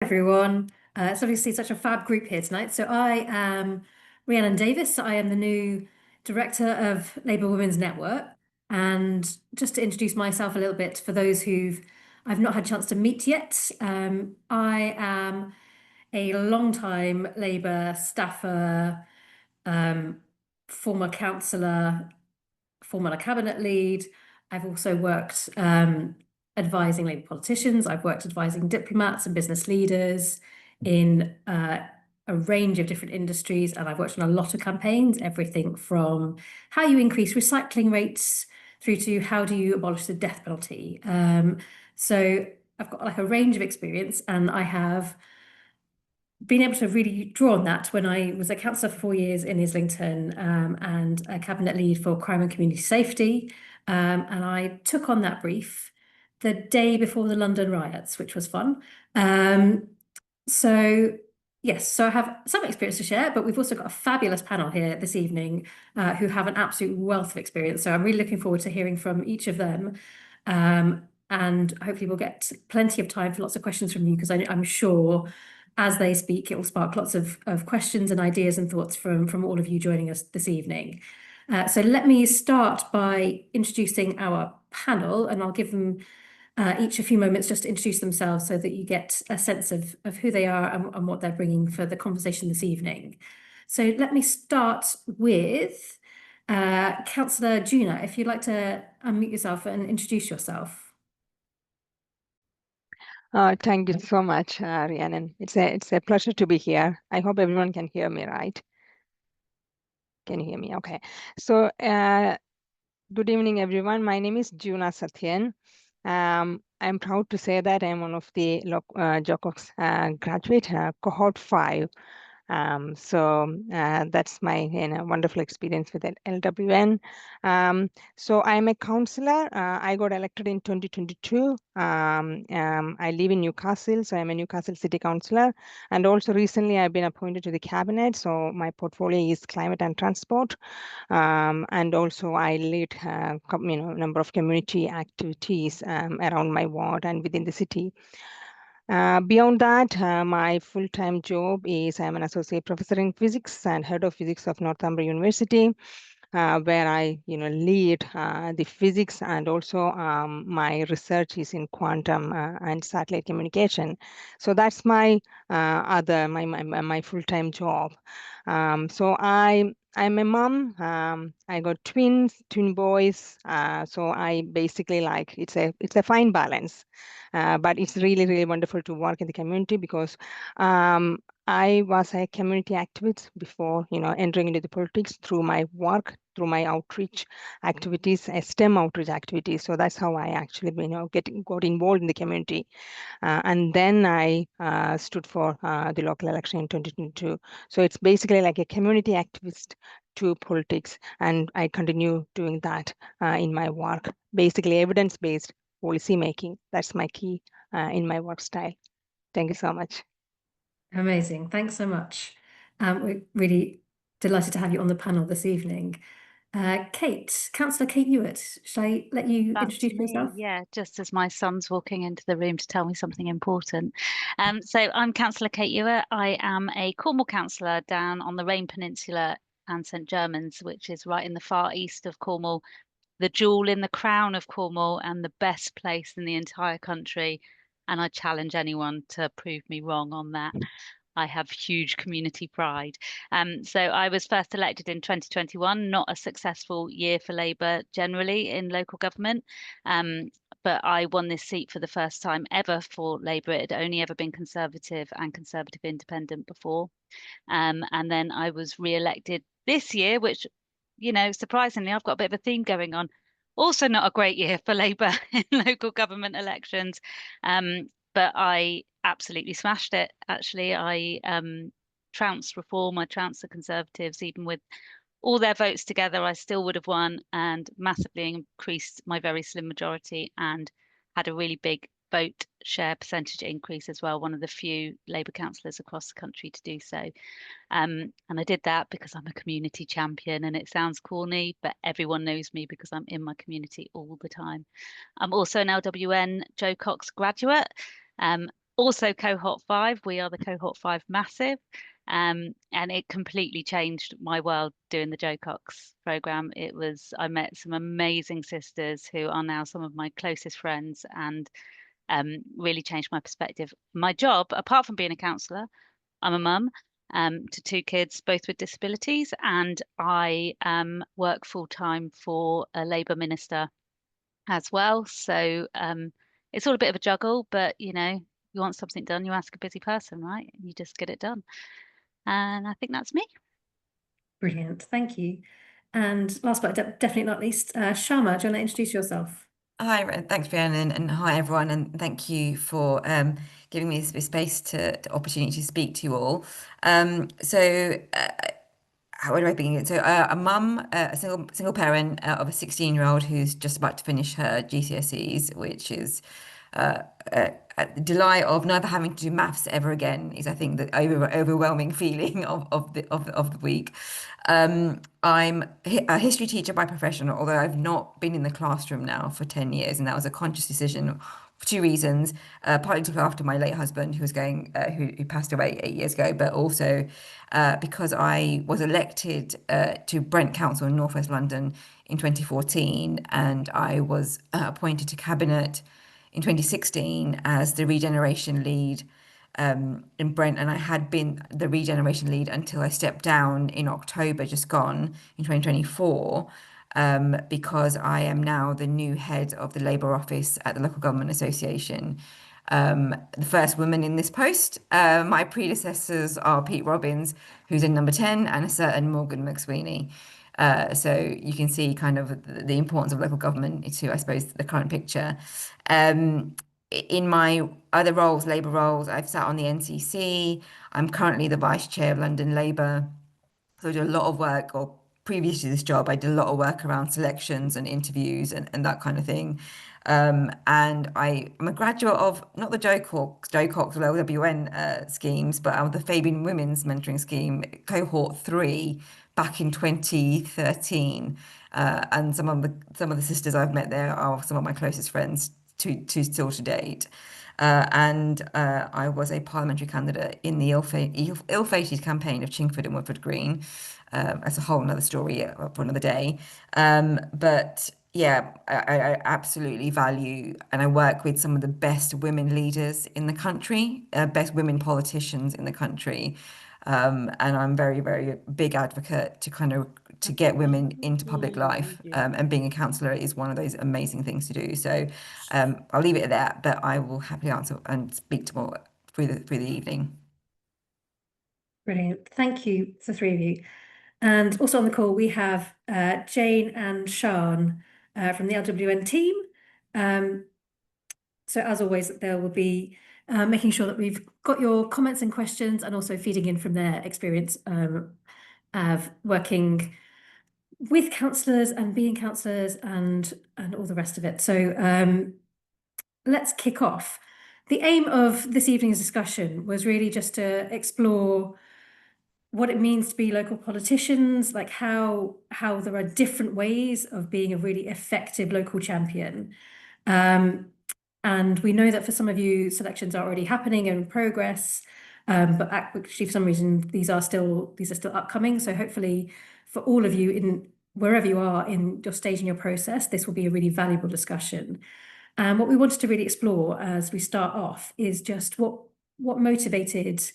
Everyone. It's obviously such a fab group here tonight. So I am Rhiannon Davis. I am the new director of Labour Women's Network. And just to introduce myself a little bit for those I've not had a chance to meet yet, I am a long-time Labour staffer, um, former councillor, former cabinet lead. I've also worked advising Labour politicians. I've worked advising diplomats and business leaders in a range of different industries, and I've worked on a lot of campaigns, everything from how you increase recycling rates through to how do you abolish the death penalty. So I've got like a range of experience, and I have been able to really draw on that when I was a councillor for 4 years in Islington, and a cabinet lead for crime and community safety. And I took on that brief the day before the London riots, which was fun. So yes, so I have some experience to share, but we've also got a fabulous panel here this evening who have an absolute wealth of experience. So I'm really looking forward to hearing from each of them. And hopefully we'll get plenty of time for lots of questions from you, because I'm sure as they speak, it will spark lots of questions and ideas and thoughts from all of you joining us this evening. So let me start by introducing our panel, and I'll give them each a few moments just to introduce themselves so that you get a sense of who they are and what they're bringing for the conversation this evening. So let me start with Councillor Juna, if you'd like to unmute yourself and introduce yourself. Thank you so much, Rhiannon. It's a pleasure to be here. I hope everyone can hear me, right? Can you hear me? Okay. So, good evening, everyone. My name is Juna Satyan. I'm proud to say that I'm one of the JOCOX graduate, cohort 5. That's my wonderful experience with LWN. So I'm a councillor. I got elected in 2022. I live in Newcastle, so I'm a Newcastle City Councillor. And also recently I've been appointed to the cabinet. So my portfolio is climate and transport. And also I lead a number of community activities around my ward and within the city. Beyond that, my full-time job is I'm an associate professor in physics and head of physics of Northumbria University, where I lead the physics, and also my research is in quantum and satellite communication. So that's my my full-time job. So I'm a mom. I got twin boys. So I basically it's a fine balance. But it's really, really wonderful to work in the community, because I was a community activist before, entering into the politics through my work, through my outreach activities, STEM outreach activities. So that's how I actually, got involved in the community. And then I stood for the local election in 2022. So it's basically like a community activist to politics. And I continue doing that in my work, basically evidence-based policy making. That's my key in my work style. Thank you so much. Amazing. Thanks so much. We're really delighted to have you on the panel this evening. Councillor Kate Ewart, shall I let you introduce yourself? Yeah, just as my son's walking into the room to tell me something important. So I'm Councillor Kate Ewart. I am a Cornwall councillor down on the Rhine Peninsula and St Germans, which is right in the far east of Cornwall, the jewel in the crown of Cornwall and the best place in the entire country. And I challenge anyone to prove me wrong on that. I have huge community pride. So I was first elected in 2021, not a successful year for Labour generally in local government. But I won this seat for the first time ever for Labour. It had only ever been Conservative and Conservative Independent before. And then I was re-elected this year, which, surprisingly, I've got a bit of a theme going on. Also not a great year for Labour in local government elections. But I absolutely smashed it. Actually, I trounced Reform, I trounced the Conservatives. Even with all their votes together, I still would have won, and massively increased my very slim majority, and had a really big vote share percentage increase as well. One of the few Labour councillors across the country to do so. And I did that because I'm a community champion, and it sounds corny, but everyone knows me because I'm in my community all the time. I'm also an LWN Joe Cox graduate. Also cohort 5, we are the cohort 5 massive. And it completely changed my world doing the Jo Cox program. I met some amazing sisters who are now some of my closest friends, and really changed my perspective. My job, apart from being a counsellor, I'm a mum to 2 kids, both with disabilities, and I work full time for a Labour minister as well. So it's all a bit of a juggle, but you want something done, you ask a busy person, right? You just get it done. And I think that's me. Brilliant, thank you. And last but definitely not least, Sharma, do you want to introduce yourself? Hi, thanks, Brianna, and hi, everyone, and thank you for giving me this space the opportunity to speak to you all. Where do I begin? So, a mum, a single parent of a 16-year-old who's just about to finish her GCSEs, which is the delight of never having to do maths ever again is, I think, the overwhelming feeling of the week. I'm a history teacher by profession, although I've not been in the classroom now for 10 years, and that was a conscious decision for 2 reasons. Partly to look after my late husband, who passed away 8 years ago, but also because I was elected to Brent Council in North West London in 2014, and I was appointed to Cabinet in 2016 as the regeneration lead in Brent, and I had been the regeneration lead until I stepped down in October, just gone in 2024, because I am now the new head of the Labour office at the Local Government Association. The first woman in this post. My predecessors are Pete Robbins, who's in number 10, and a certain Morgan McSweeney. So you can see kind of the importance of local government to, I suppose, the current picture. In my other roles, Labour roles, I've sat on the NCC. I'm currently the vice chair of London Labour. So I do a lot of work, or previous to this job, I did a lot of work around selections and interviews and that kind of thing. And I'm a graduate of not the Jo Cox or LWN schemes, but the Fabian Women's Mentoring Scheme, cohort 3, back in 2013. And some of the sisters I've met there are some of my closest friends to still to date. I was a parliamentary candidate in the ill-fated campaign of Chingford and Woodford Green. That's a whole another story for another day. But yeah, I absolutely value, and I work with some of the best women leaders in the country, best women politicians in the country. And I'm very, very big advocate to get women into public life. And being a councillor is one of those amazing things to do. So I'll leave it at that, but I will happily answer and speak to more through the evening. Brilliant, thank you to the 3 of you. And also on the call, we have Jane and Sian from the LWN team. So as always, there will be making sure that we've got your comments and questions, and also feeding in from their experience of working with councillors and being councillors and all the rest of it. So let's kick off. The aim of this evening's discussion was really just to explore what it means to be local politicians, like how there are different ways of being a really effective local champion. And we know that for some of you, selections are already happening and in progress, but actually for some reason these are still upcoming. So hopefully for all of you, in wherever you are in your stage in your process, this will be a really valuable discussion. And what we wanted to really explore as we start off is just what motivated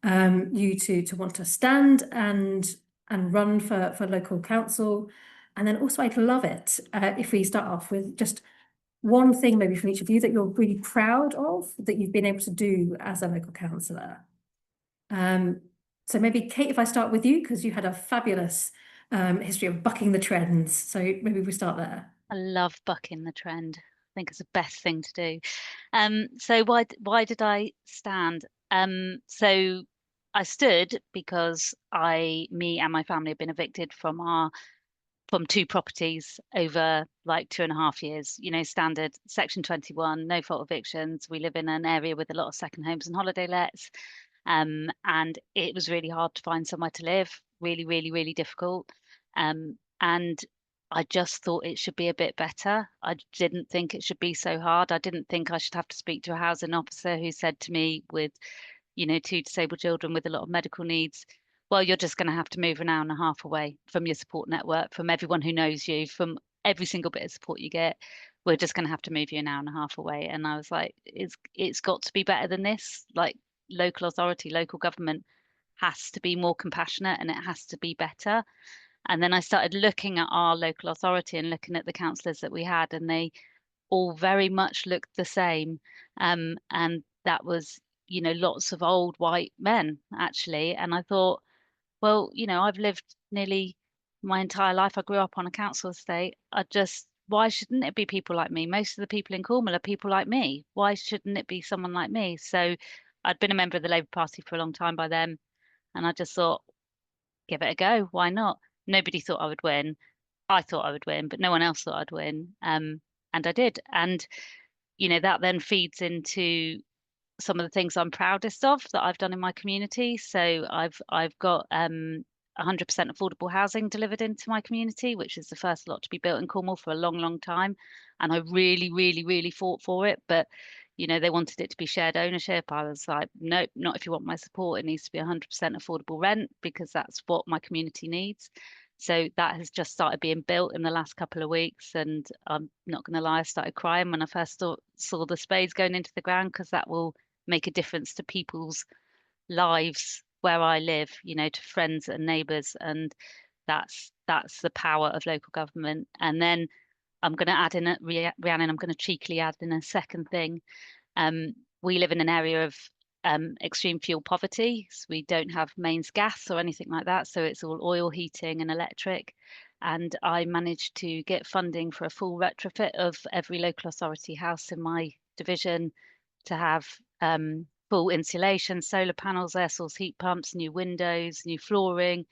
you to want to stand and run for local council. And then also I'd love it if we start off with just one thing maybe from each of you that you're really proud of that you've been able to do as a local councillor. So maybe Kate, if I start with you, because you had a fabulous history of bucking the trends. So maybe we start there. I love bucking the trend. I think it's the best thing to do. So why did I stand? So I stood because me and my family have been evicted from 2 properties over like 2.5 years. Standard Section 21, no fault evictions. We live in an area with a lot of second homes and holiday lets. And it was really hard to find somewhere to live, really, really, really difficult. And I just thought it should be a bit better. I didn't think it should be so hard. I didn't think I should have to speak to a housing officer who said to me with, you know, 2 disabled children with a lot of medical needs, well, you're just going to have to move an hour and a half away from your support network, from everyone who knows you, from every single bit of support you get. We're just going to have to move you an hour and a half away. And I was like, it's got to be better than this. Like, local authority, local government has to be more compassionate, and it has to be better. And then I started looking at our local authority and looking at the councillors that we had, and they all very much looked the same. And that was, you know, lots of old white men, actually. And I thought, well, you know, I've lived nearly my entire life. I grew up on a council estate. Why shouldn't it be people like me? Most of the people in Cornwall are people like me. Why shouldn't it be someone like me? So I'd been a member of the Labour Party for a long time by then. And I just thought, give it a go. Why not? Nobody thought I would win. I thought I would win, but no one else thought I'd win. And I did. And, you know, that then feeds into some of the things I'm proudest of that I've done in my community. So I've got 100% affordable housing delivered into my community, which is the first lot to be built in Cornwall for a long, long time. And I really, really, really fought for it. But, you know, they wanted it to be shared ownership. I was like, nope, not if you want my support. It needs to be 100% affordable rent, because that's what my community needs. So that has just started being built in the last couple of weeks. And I'm not going to lie, I started crying when I first saw the spades going into the ground, because that will make a difference to people's lives where I live, you know, to friends and neighbours. And that's the power of local government. And then I'm going to add in, Rhiannon, I'm going to cheekily add in a second thing. We live in an area of extreme fuel poverty. So we don't have mains gas or anything like that. So it's all oil heating and electric. And I managed to get funding for a full retrofit of every local authority house in my division to have full insulation, solar panels, air source heat pumps, new windows, new flooring,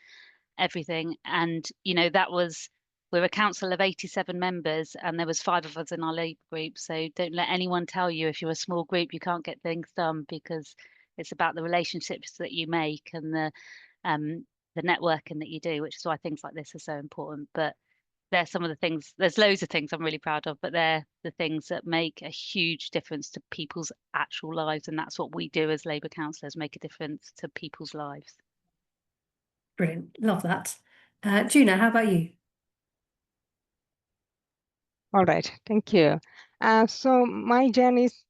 everything. And, you know, we're a council of 87 members, and there was 5 of us in our Labour group. So don't let anyone tell you if you're a small group you can't get things done, because it's about the relationships that you make and the networking that you do, which is why things like this are so important. But they're some of the things, there's loads of things I'm really proud of, but they're the things that make a huge difference to people's actual lives. And that's what we do as Labour councillors, make a difference to people's lives. Brilliant. Love that. Juna, how about you? All right, thank you. So my journey is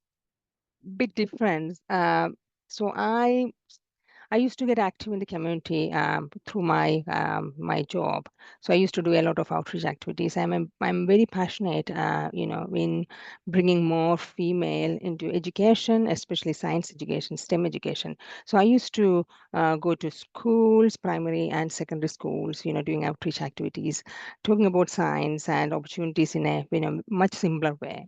a bit different. So I used to get active in the community through my my job. So I used to do a lot of outreach activities. I'm very passionate, you know, in bringing more female into education, especially science education, STEM education. So I used to go to schools, primary and secondary schools, you know, doing outreach activities, talking about science and opportunities in a much simpler way.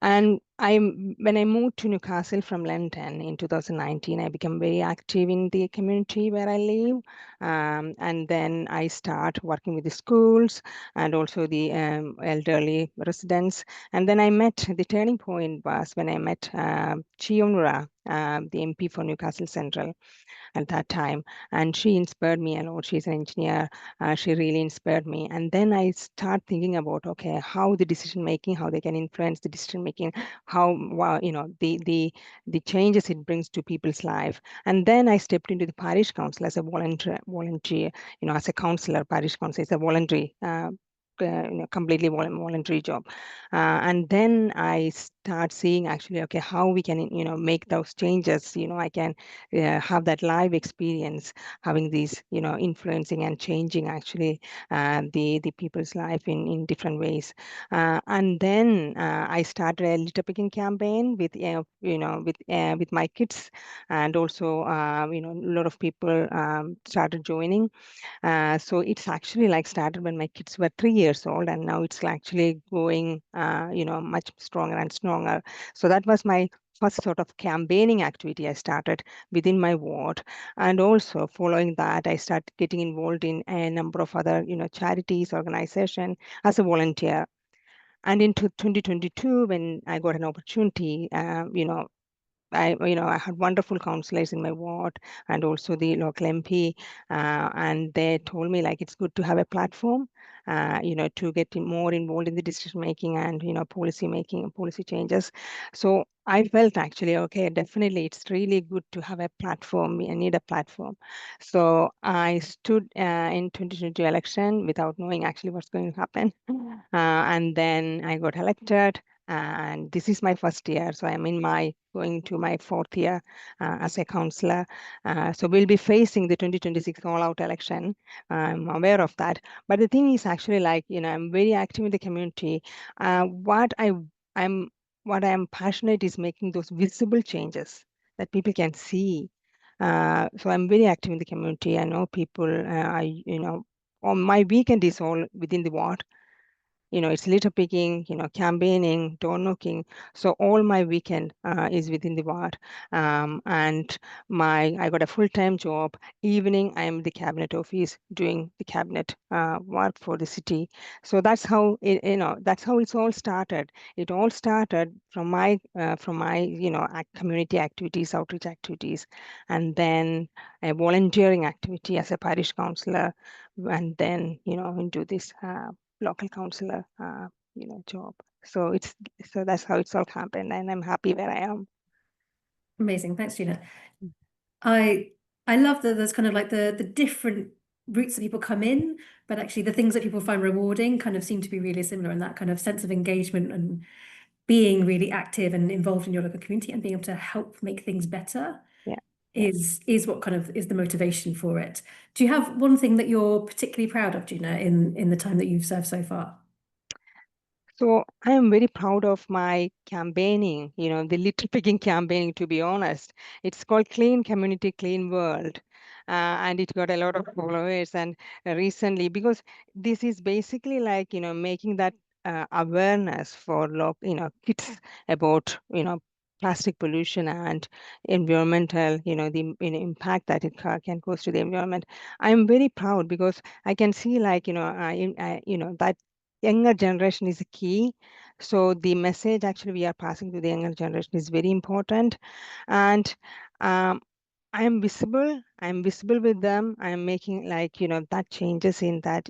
And when I moved to Newcastle from London in 2019, I became very active in the community where I live. And then I start working with the schools and also the elderly residents. And then the turning point was when I met Chionura, the MP for Newcastle Central at that time. And she inspired me a lot. She's an engineer. She really inspired me. And then I start thinking about, okay, how the decision making, how they can influence the decision making, how, you know, the changes it brings to people's life. And then I stepped into the parish council as a volunteer, you know, as a councillor. Parish council is a voluntary you know, completely voluntary job. And then I start seeing actually, okay, how we can, you know, make those changes. You know, I can have that live experience, having these, you know, influencing and changing actually the people's life in different ways. And then I started a litter picking campaign with, you know, with my kids, and also, you know, a lot of people started joining. So it's actually like started when my kids were 3 years old, and now it's actually going, you know, much stronger and stronger. So that was my first sort of campaigning activity I started within my ward. And also following that, I started getting involved in a number of other, you know, charities, organizations as a volunteer. And into 2022, when I got an opportunity, you know, I had wonderful councillors in my ward and also the local MP, and they told me like it's good to have a platform, to get more involved in the decision making and policy making and policy changes. So I felt actually, okay, definitely it's really good to have a platform. I need a platform. So I stood in 2022 election without knowing actually what's going to happen. And then I got elected, and this is my first year. So I'm going to my fourth year as a councillor. So we'll be facing the 2026 all-out election. I'm aware of that. But the thing is actually like, I'm very active in the community. What I am passionate is making those visible changes that people can see. So I'm very active in the community. I know people, on my weekend is all within the ward. It's litter picking, campaigning, door knocking. So all my weekend is within the ward. And I got a full-time job. Evening, I am the cabinet office doing the cabinet work for the city. So that's how it's all started. It all started from my community activities, outreach activities, and then a volunteering activity as a parish councillor, and then into this local councillor, job. So that's how it's all happened, and I'm happy where I am. Amazing. Thanks, Gina. I love that there's kind of like the different routes that people come in, but actually the things that people find rewarding kind of seem to be really similar, and that kind of sense of engagement and being really active and involved in your local community and being able to help make things better Yeah. is what kind of is the motivation for it. Do you have one thing that you're particularly proud of, Gina, in the time that you've served so far? So I am very proud of my campaigning, the litter picking campaigning, to be honest. It's called Clean Community, Clean World. And it got a lot of followers. And recently, because this is basically like, making that awareness for kids about, plastic pollution and environmental, the impact that it can cause to the environment. I'm very proud because I can see like, that younger generation is a key. So the message actually we are passing to the younger generation is very important. And I am visible. I'm visible with them. I'm making like, that changes in that,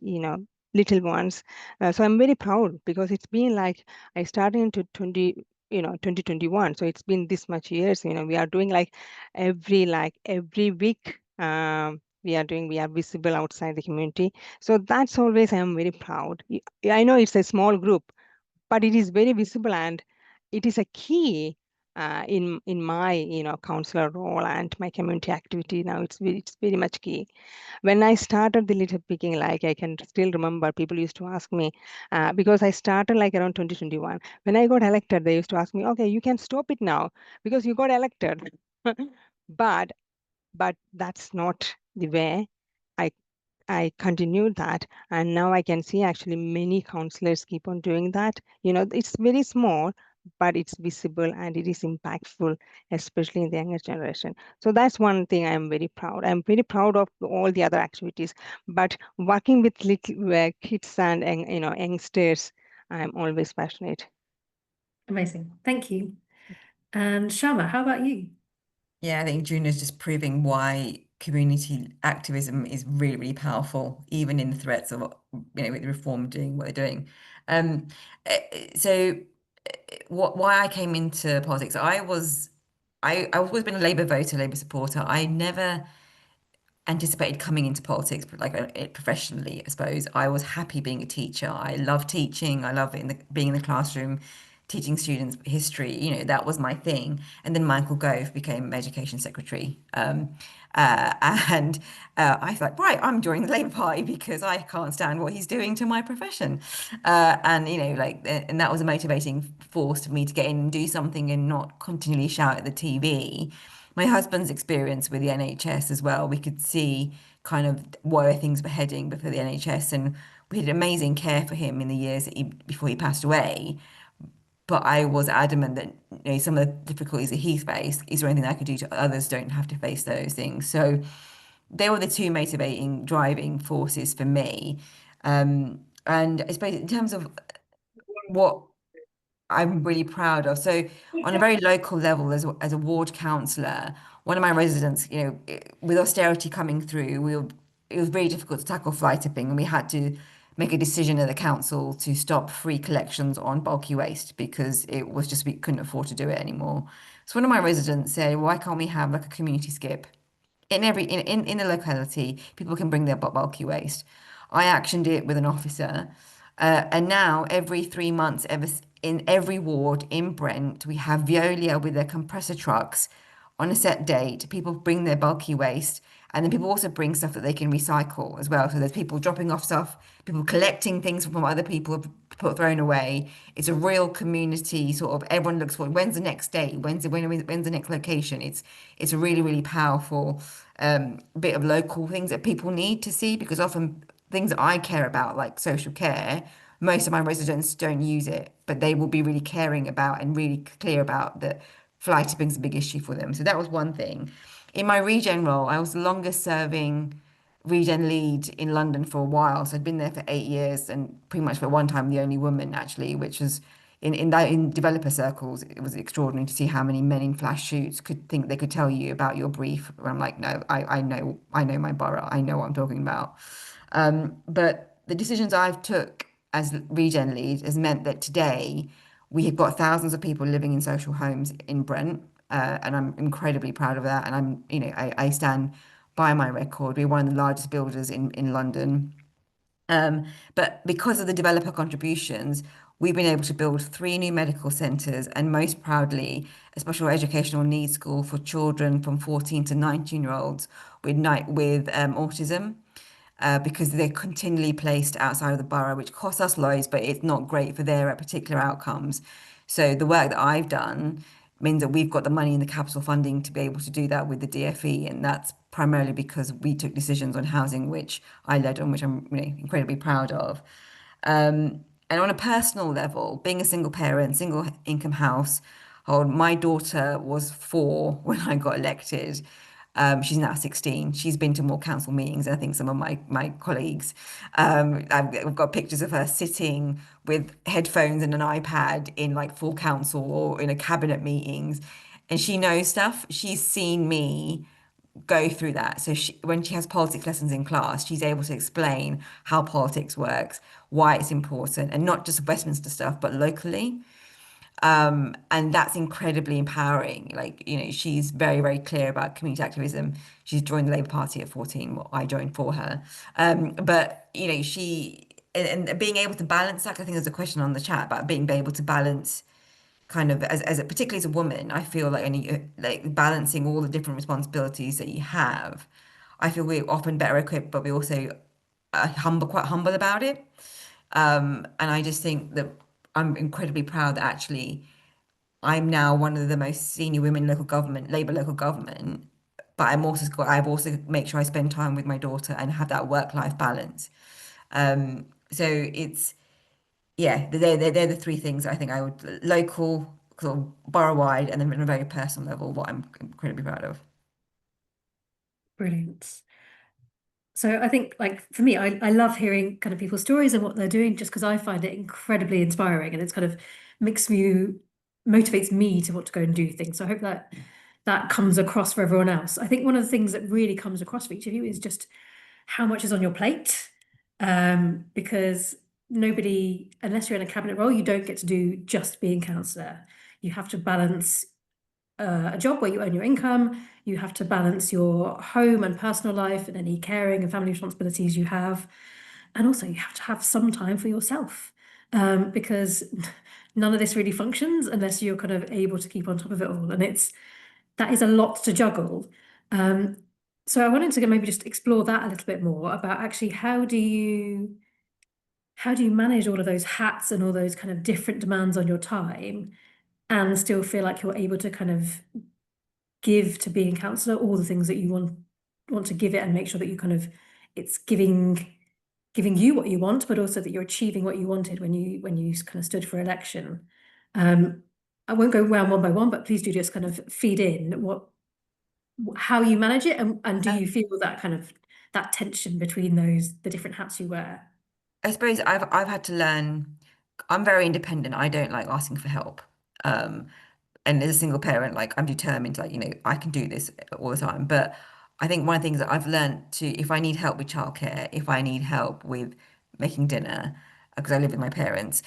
little ones. So I'm very proud because it's been like I started into 2021. So it's been this much years, we are doing like every week. We are visible outside the community. So that's always I am very proud. I know it's a small group, but it is very visible and it is a key in my councillor role and my community activity. Now it's very much key. When I started the litter picking, like I can still remember people used to ask me because I started like around 2021. When I got elected, they used to ask me, okay, you can stop it now because you got elected. but that's not the way I continued that, and now I can see actually many councillors keep on doing that. It's very small, but it's visible and it is impactful, especially in the younger generation. So that's one thing I'm very proud. I'm very proud of all the other activities, but working with little kids and youngsters, I'm always passionate. Amazing. Thank you. And Shama, how about you? Yeah, I think Juna's just proving why community activism is really, really powerful, even in the threats of, with the reform doing what they're doing. So why I came into politics, I've always been a Labour voter, Labour supporter. I never anticipated coming into politics, but like it professionally, I suppose. I was happy being a teacher. I love teaching. I love being in the classroom, teaching students history. That was my thing. And then Michael Gove became education secretary. And I thought, right, I'm joining the Labour Party because I can't stand what he's doing to my profession. And that was a motivating force for me to get in and do something and not continually shout at the TV. My husband's experience with the NHS as well, we could see kind of where things were heading before the NHS, and we had amazing care for him in the years before he passed away. But I was adamant that some of the difficulties that he's faced, is there anything I could do to others don't have to face those things? So they were the two motivating, driving forces for me. And I suppose in terms of what I'm really proud of. So on a very local level, as a ward councillor, one of my residents, with austerity coming through, it was very difficult to tackle fly tipping, and we had to make a decision at the council to stop free collections on bulky waste because it was just we couldn't afford to do it anymore. So one of my residents said, why can't we have like a community skip? In the locality, people can bring their bulky waste. I actioned it with an officer, and now every 3 months, in every ward in Brent, we have Veolia with their compressor trucks on a set date. People bring their bulky waste, and then people also bring stuff that they can recycle as well. So there's people dropping off stuff, people collecting things from other people have thrown away. It's a real community sort of. Everyone looks for when's the next day, when's the next location. It's a really powerful bit of local things that people need to see, because often things that I care about, like social care, most of my residents don't use it, but they will be really caring about and really clear about that fly tipping is a big issue for them. So that was one thing. In my regen role, I was the longest serving regen lead in London for a while. So I'd been there for 8 years, and pretty much for one time the only woman actually, which was in developer circles, it was extraordinary to see how many men in flash suits could think they could tell you about your brief. And I'm like, no, I know my borough, I know what I'm talking about. But the decisions I've took as regen lead has meant that today we have got thousands of people living in social homes in Brent, and I'm incredibly proud of that. And I stand by my record. We're one of the largest builders in London. But because of the developer contributions, we've been able to build 3 new medical centres, and most proudly, a special educational needs school for children from 14 to 19-year-olds with autism. Because they're continually placed outside of the borough, which costs us loads, but it's not great for their particular outcomes. So the work that I've done means that we've got the money in the capital funding to be able to do that with the DFE, and that's primarily because we took decisions on housing, which I led on, which I'm incredibly proud of. And on a personal level, being a single parent, single income household, my daughter was 4 when I got elected. She's now 16. She's been to more council meetings than I think some of my colleagues. I've got pictures of her sitting with headphones and an iPad in like full council or in a cabinet meetings, and she knows stuff. She's seen me go through that. So when she has politics lessons in class, she's able to explain how politics works, why it's important, and not just Westminster stuff, but locally. And that's incredibly empowering. Like, she's very clear about community activism. She's joined the Labour Party at 14. Well, I joined for her. But, she, and being able to balance that, I think there's a question on the chat about being able to balance kind of particularly as a woman, I feel like balancing all the different responsibilities that you have. I feel we're often better equipped, but we also are quite humble about it. And I just think that I'm incredibly proud that actually I'm now one of the most senior women in Labour local government, but I've also make sure I spend time with my daughter and have that work-life balance. So it's, yeah, they're the 3 things I think I would local, sort of borough-wide, and then on a very personal level, what I'm incredibly proud of. Brilliant. So I think, like, for me, I love hearing kind of people's stories and what they're doing, just because I find it incredibly inspiring, and it's kind of motivates me to want to go and do things. So I hope that comes across for everyone else. I think one of the things that really comes across for each of you is just how much is on your plate, because nobody, unless you're in a cabinet role, you don't get to do just being councillor. You have to balance a job where you earn your income. You have to balance your home and personal life and any caring and family responsibilities you have. And also you have to have some time for yourself, because none of this really functions unless you're kind of able to keep on top of it all. And that is a lot to juggle. So I wanted to maybe just explore that a little bit more about actually how do you manage all of those hats and all those kind of different demands on your time and still feel like you're able to kind of give to being councillor all the things that you want to give it, and make sure that you kind of, it's giving you what you want, but also that you're achieving what you wanted when you kind of stood for election. I won't go round one by one, but please do just kind of feed in how you manage it, and do you feel that kind of that tension between the different hats you wear? I suppose I've had to learn I'm very independent. I don't like asking for help. And as a single parent, like I'm determined, like, I can do this all the time. But I think one of the things that I've learned to, if I need help with childcare, if I need help with making dinner, because I live with my parents,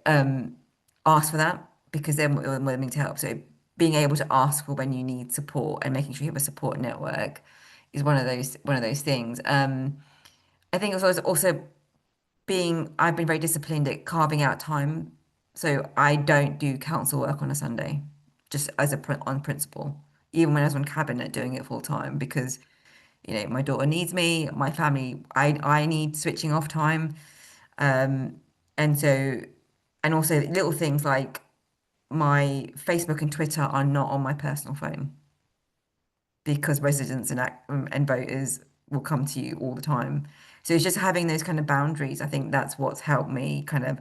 ask for that because they're more than willing to help. So being able to ask for when you need support and making sure you have a support network is one of those things. I think also I've been very disciplined at carving out time. So I don't do council work on a Sunday, just on principle, even when I was on cabinet doing it full time, because, my daughter needs me, my family, I need switching off time. Um, and so, and also little things like my Facebook and Twitter are not on my personal phone because residents and voters will come to you all the time. So it's just having those kind of boundaries. I think that's what's helped me kind of,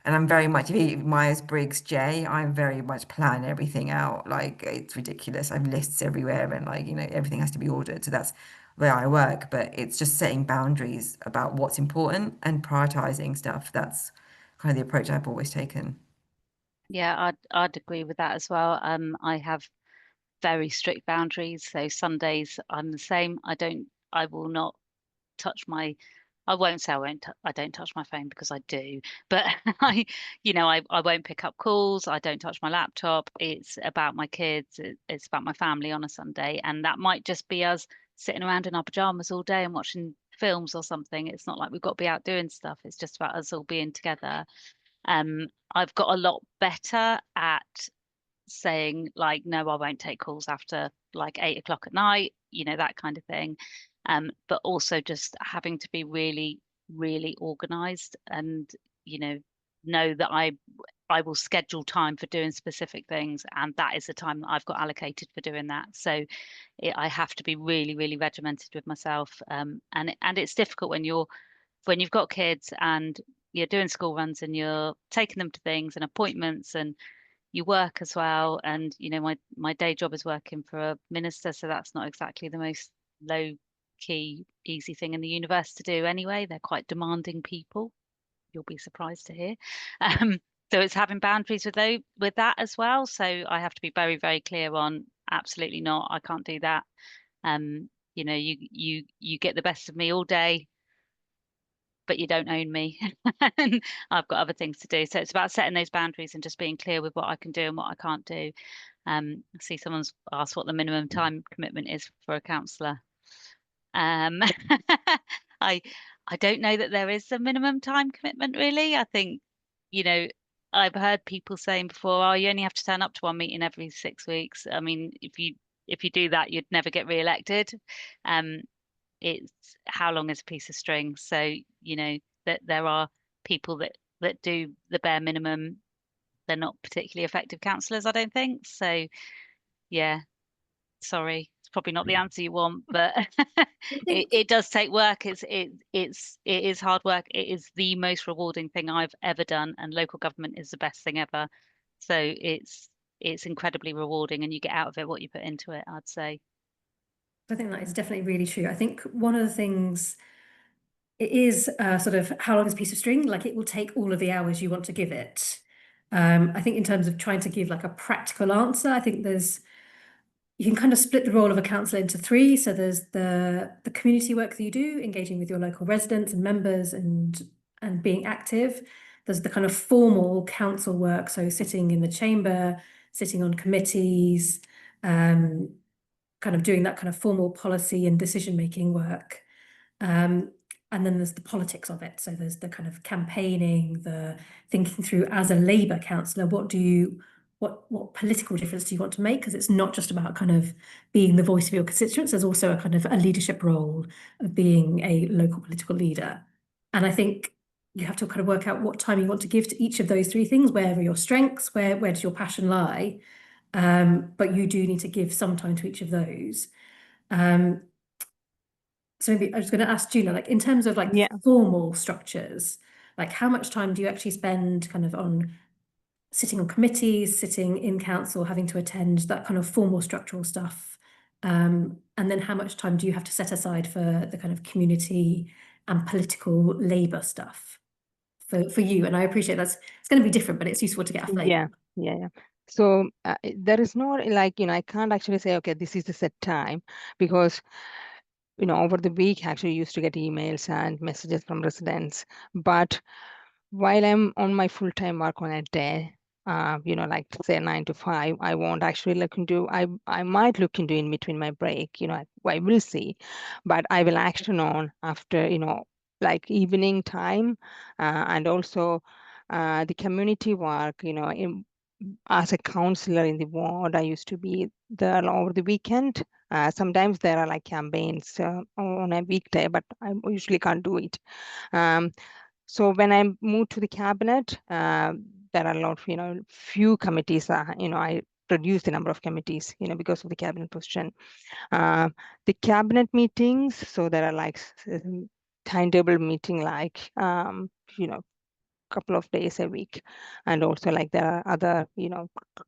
and I'm very much Myers-Briggs J. I'm very much plan everything out. Like it's ridiculous. I have lists everywhere, and like everything has to be ordered. So that's where I work. But it's just setting boundaries about what's important and prioritizing stuff. That's kind of the approach I've always taken. Yeah, I'd agree with that as well. I have very strict boundaries. So Sundays, I'm the same. I will not touch my, I won't say I don't touch my phone because I do, but I won't pick up calls. I don't touch my laptop. It's about my kids. It's about my family on a Sunday. And that might just be us sitting around in our pajamas all day and watching films or something. It's not like we've got to be out doing stuff. It's just about us all being together. I've got a lot better at saying like, no, I won't take calls after like 8 o'clock at night, that kind of thing. But also just having to be really, really organized and, know that I will schedule time for doing specific things, and that is the time that I've got allocated for doing that. So I have to be really, really regimented with myself. And it's difficult when you've got kids and you're doing school runs and you're taking them to things and appointments and you work as well. And my day job is working for a minister, so that's not exactly the most low key easy thing in the universe to do anyway. They're quite demanding people, you'll be surprised to hear. So it's having boundaries with that as well. So I have to be very, very clear on absolutely not, I can't do that. You get the best of me all day, but you don't own me. And I've got other things to do. So it's about setting those boundaries and just being clear with what I can do and what I can't do. I see someone's asked what the minimum time commitment is for a councillor. I don't know that there is a minimum time commitment really. I think, I've heard people saying before, oh, you only have to turn up to one meeting every 6 weeks. I mean, if you do that, you'd never get re-elected. It's how long is a piece of string. So that there are people that do the bare minimum. They're not particularly effective councillors, I don't think. So yeah, sorry, it's probably not the answer you want, but it does take work. It is hard work. It is the most rewarding thing I've ever done, and local government is the best thing ever. So it's incredibly rewarding, and you get out of it what you put into it, I'd say. I think that is definitely really true. I think one of the things, it is sort of how long is a piece of string? Like it will take all of the hours you want to give it. I think in terms of trying to give like a practical answer, I think you can kind of split the role of a councillor into three. So there's the community work that you do, engaging with your local residents and members and being active. There's the kind of formal council work, so sitting in the chamber, sitting on committees, kind of doing that kind of formal policy and decision-making work. And then there's the politics of it. So there's the kind of campaigning, the thinking through as a Labour councillor, what political difference do you want to make? Because it's not just about kind of being the voice of your constituents. There's also a kind of a leadership role of being a local political leader. And I think you have to kind of work out what time you want to give to each of those three things. Where are your strengths? Where does your passion lie? But you do need to give some time to each of those. So maybe I was going to ask Gina, like in terms of like formal structures, like how much time do you actually spend kind of on sitting on committees, sitting in council, having to attend that kind of formal structural stuff? And then how much time do you have to set aside for the kind of community and political Labour stuff for you. And I appreciate it's going to be different, but it's useful to get a flavour. Yeah. So there is no like, I can't actually say, okay, this is the set time, because over the week actually used to get emails and messages from residents. But while I'm on my full-time work on a day, like say 9 to 5, I won't actually look into, I might look into in between my break, I will see, but I will action on after, like evening time, and also the community work, as a councillor in the ward, I used to be there over the weekend. Sometimes there are like campaigns on a weekday, but I usually can't do it. So when I moved to the cabinet, there are a lot of, few committees, I reduced the number of committees, because of the cabinet position. The cabinet meetings, so there are like timetable meeting, like, couple of days a week, and also like there are other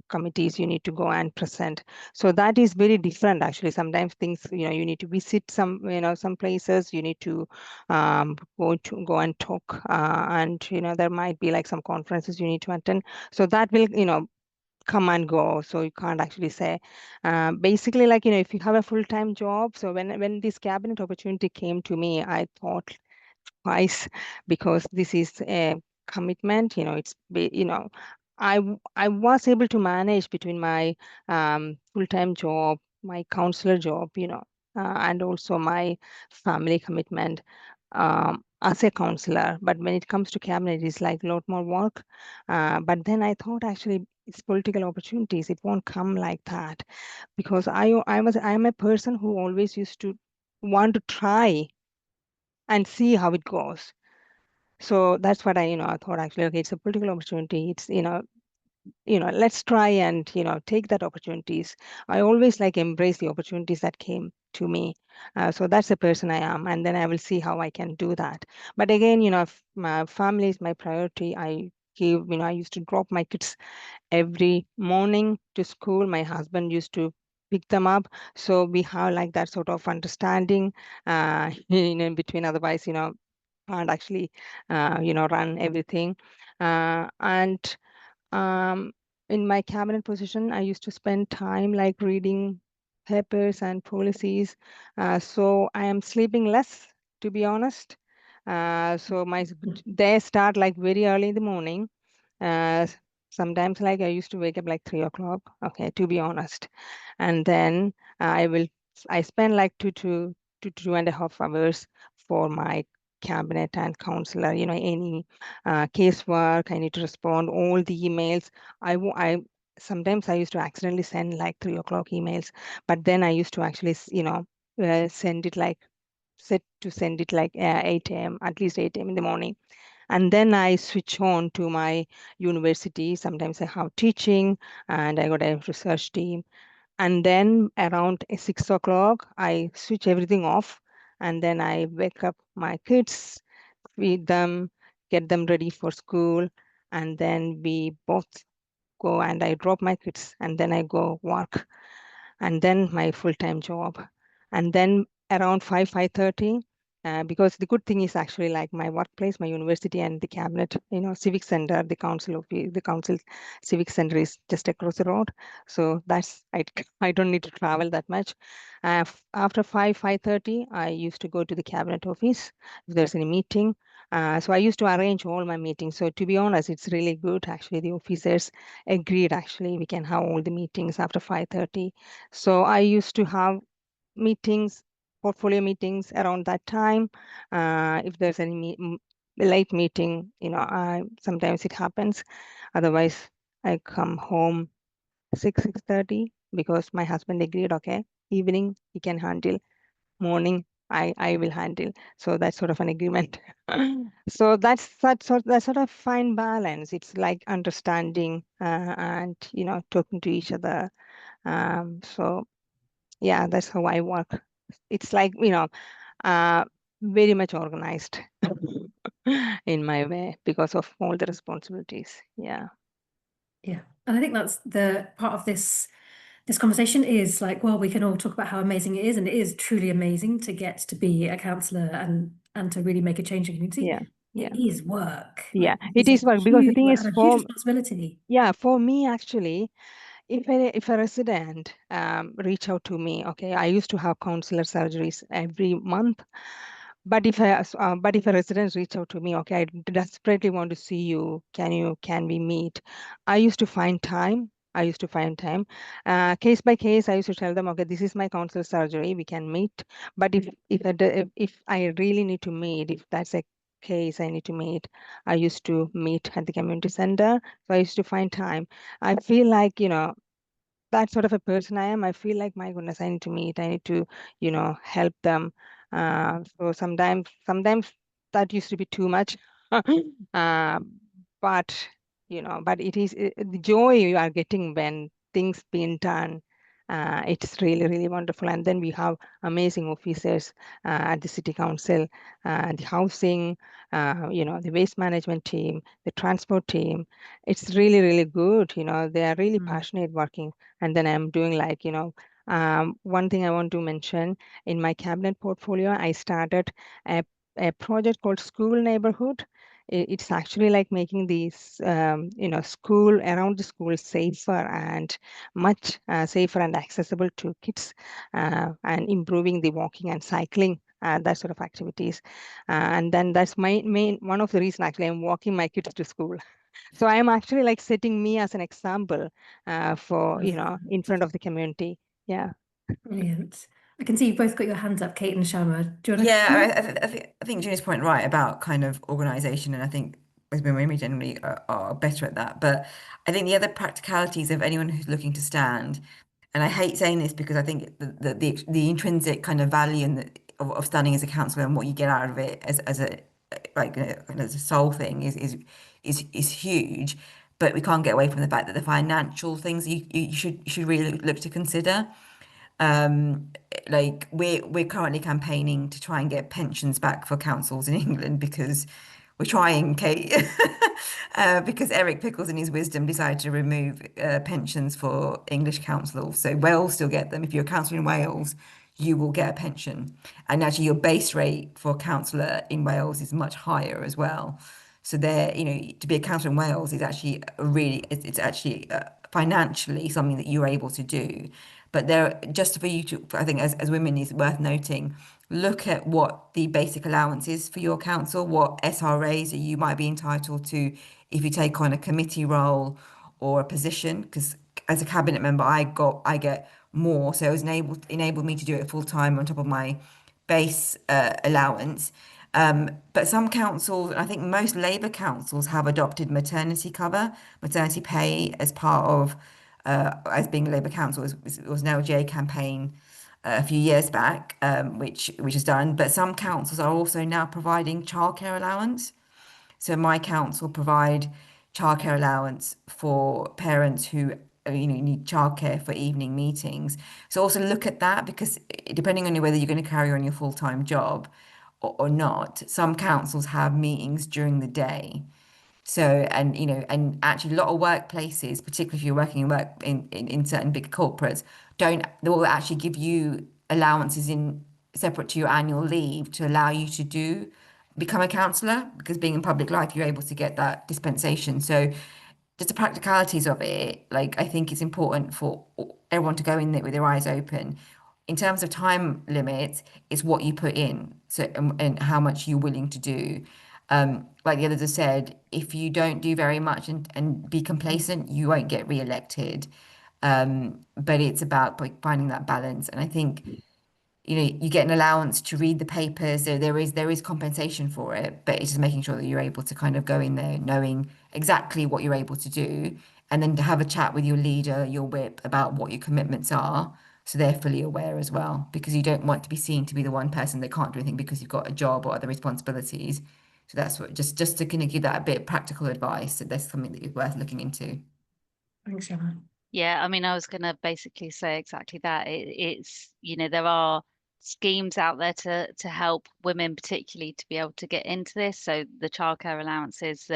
committees you need to go and present, so that is very different actually. Sometimes things you need to visit some some places, you need to go and talk, and there might be like some conferences you need to attend, so that will come and go, so you can't actually say basically, like if you have a full-time job. So when this cabinet opportunity came to me, I thought twice, because this is a commitment. I was able to manage between my full-time job, my councillor job, and also my family commitment as a councillor. But when it comes to cabinet, it's like a lot more work. But then I thought actually it's political opportunities. It won't come like that, because I'm a person who always used to want to try and see how it goes. So that's what I thought actually, okay, it's a political opportunity. It's, let's try and, take that opportunities. I always like embrace the opportunities that came to me. So that's the person I am. And then I will see how I can do that. But again, if my family is my priority, I used to drop my kids every morning to school. My husband used to pick them up. So we have like that sort of understanding, in between. Otherwise, can't actually run everything, and in my cabinet position I used to spend time like reading papers and policies, so I am sleeping less, to be honest. So my day start like very early in the morning. uh, Sometimes like I used to wake up like 3 o'clock, okay, to be honest. And then I spend like 2.5 hours for my cabinet and councillor, any casework. I need to respond all the emails. I sometimes I used to accidentally send like 3 o'clock emails, but then I used to actually send it like set to send it like 8 a.m., at least 8 a.m. in the morning. And then I switch on to my university. Sometimes I have teaching and I got a research team. And then around 6 o'clock, I switch everything off. And then I wake up my kids, feed them, get them ready for school. And then we both go, and I drop my kids, and then I go work, and then my full-time job. And then around 5:30, because the good thing is actually like my workplace, my university, and the cabinet, civic center, the council civic center is just across the road. So that's, I don't need to travel that much. After 5:30, I used to go to the cabinet office if there's any meeting. So I used to arrange all my meetings. So to be honest, it's really good. Actually, the officers agreed, actually, we can have all the meetings after 5:30. So I used to have meetings, portfolio meetings around that time. If there's any late meeting, sometimes it happens. Otherwise, I come home 6:30, because my husband agreed, okay, evening he can handle, morning I will handle. So that's sort of an agreement. So that's that sort of fine balance. It's like understanding, and talking to each other. So yeah, that's how I work. It's like, very much organized in my way because of all the responsibilities. Yeah. Yeah. And I think that's the part of this conversation is like, well, we can all talk about how amazing it is, and it is truly amazing to get to be a councillor and to really make a change in the community. Yeah. Yeah. It is work. Yeah, Like, it is work because the thing is a huge for responsibility. for me actually, if a resident reach out to me, okay, I used to have counselor surgeries every month, but if a resident reach out to me, okay, I desperately want to see you. Can we meet? I used to find time. Case by case, I used to tell them, okay, this is my counselor surgery. We can meet. But if I really need to meet, if that's a case I need to meet, I used to meet at the community center. So I used to find time. I feel like, that sort of a person I am. I feel like, my goodness, I need to meet. I need to, help them. So sometimes that used to be too much. Uh, but but it is the joy you are getting when things being done. It's really, really wonderful. And then we have amazing officers at the city council, the housing, the waste management team, the transport team. It's really, really good. They are really passionate working. And then I'm doing like, one thing I want to mention in my cabinet portfolio, I started a project called School Neighborhood. It's actually like making these, school around the school safer and much safer and accessible to kids, and improving the walking and cycling, that sort of activities. And then that's my main one of the reasons actually I'm walking my kids to school. So I am actually like setting me as an example for, in front of the community. Yeah. Brilliant. I can see you've both got your hands up, Kate and Shama. Do you want to? Yeah, I think Julie's point right about kind of organisation, and I think as women generally are better at that. But I think the other practicalities of anyone who's looking to stand, and I hate saying this because I think the intrinsic kind of value of standing as a councillor and what you get out of it as a like as a soul thing is huge. But we can't get away from the fact that the financial things you should really look to consider. Um, like we're currently campaigning to try and get pensions back for councils in England because we're trying, Kate, because Eric Pickles in his wisdom decided to remove pensions for English councillors. So Wales still get them. If you're a councillor in Wales, you will get a pension. And actually your base rate for a councillor in Wales is much higher as well. So there, to be a councillor in Wales is actually it's actually financially something that you're able to do. But there, just for you to, I think as women is worth noting, look at what the basic allowance is for your council, what SRAs that you might be entitled to if you take on a committee role or a position. Because as a cabinet member, I get more, so it was enabled me to do it full time on top of my base allowance. But some councils, I think most Labour councils, have adopted maternity cover, maternity pay as part of, as being a Labour council, it was an LGA campaign a few years back, which is done. But some councils are also now providing childcare allowance. So my council provide childcare allowance for parents who need childcare for evening meetings. So also look at that because depending on whether you're going to carry on your full-time job or not, some councils have meetings during the day. So, and actually a lot of workplaces, particularly if you're working in certain big corporates, they will actually give you allowances in separate to your annual leave to allow you to become a counsellor, because being in public life, you're able to get that dispensation. So just the practicalities of it, like I think it's important for everyone to go in there with their eyes open. In terms of time limits, it's what you put in, so and how much you're willing to do. Like the others have said, if you don't do very much and be complacent, you won't get re-elected. But it's about finding that balance. And I think, you get an allowance to read the papers. So there is compensation for it, but it's just making sure that you're able to kind of go in there knowing exactly what you're able to do, and then to have a chat with your leader, your whip, about what your commitments are, so they're fully aware as well, because you don't want to be seen to be the one person that can't do anything because you've got a job or other responsibilities. So that's what just to kind of give that a bit of practical advice, that there's something that is worth looking into. Thanks, Shama. Yeah, I mean, I was going to basically say exactly that. It's, there are schemes out there to help women particularly to be able to get into this. So the childcare allowances,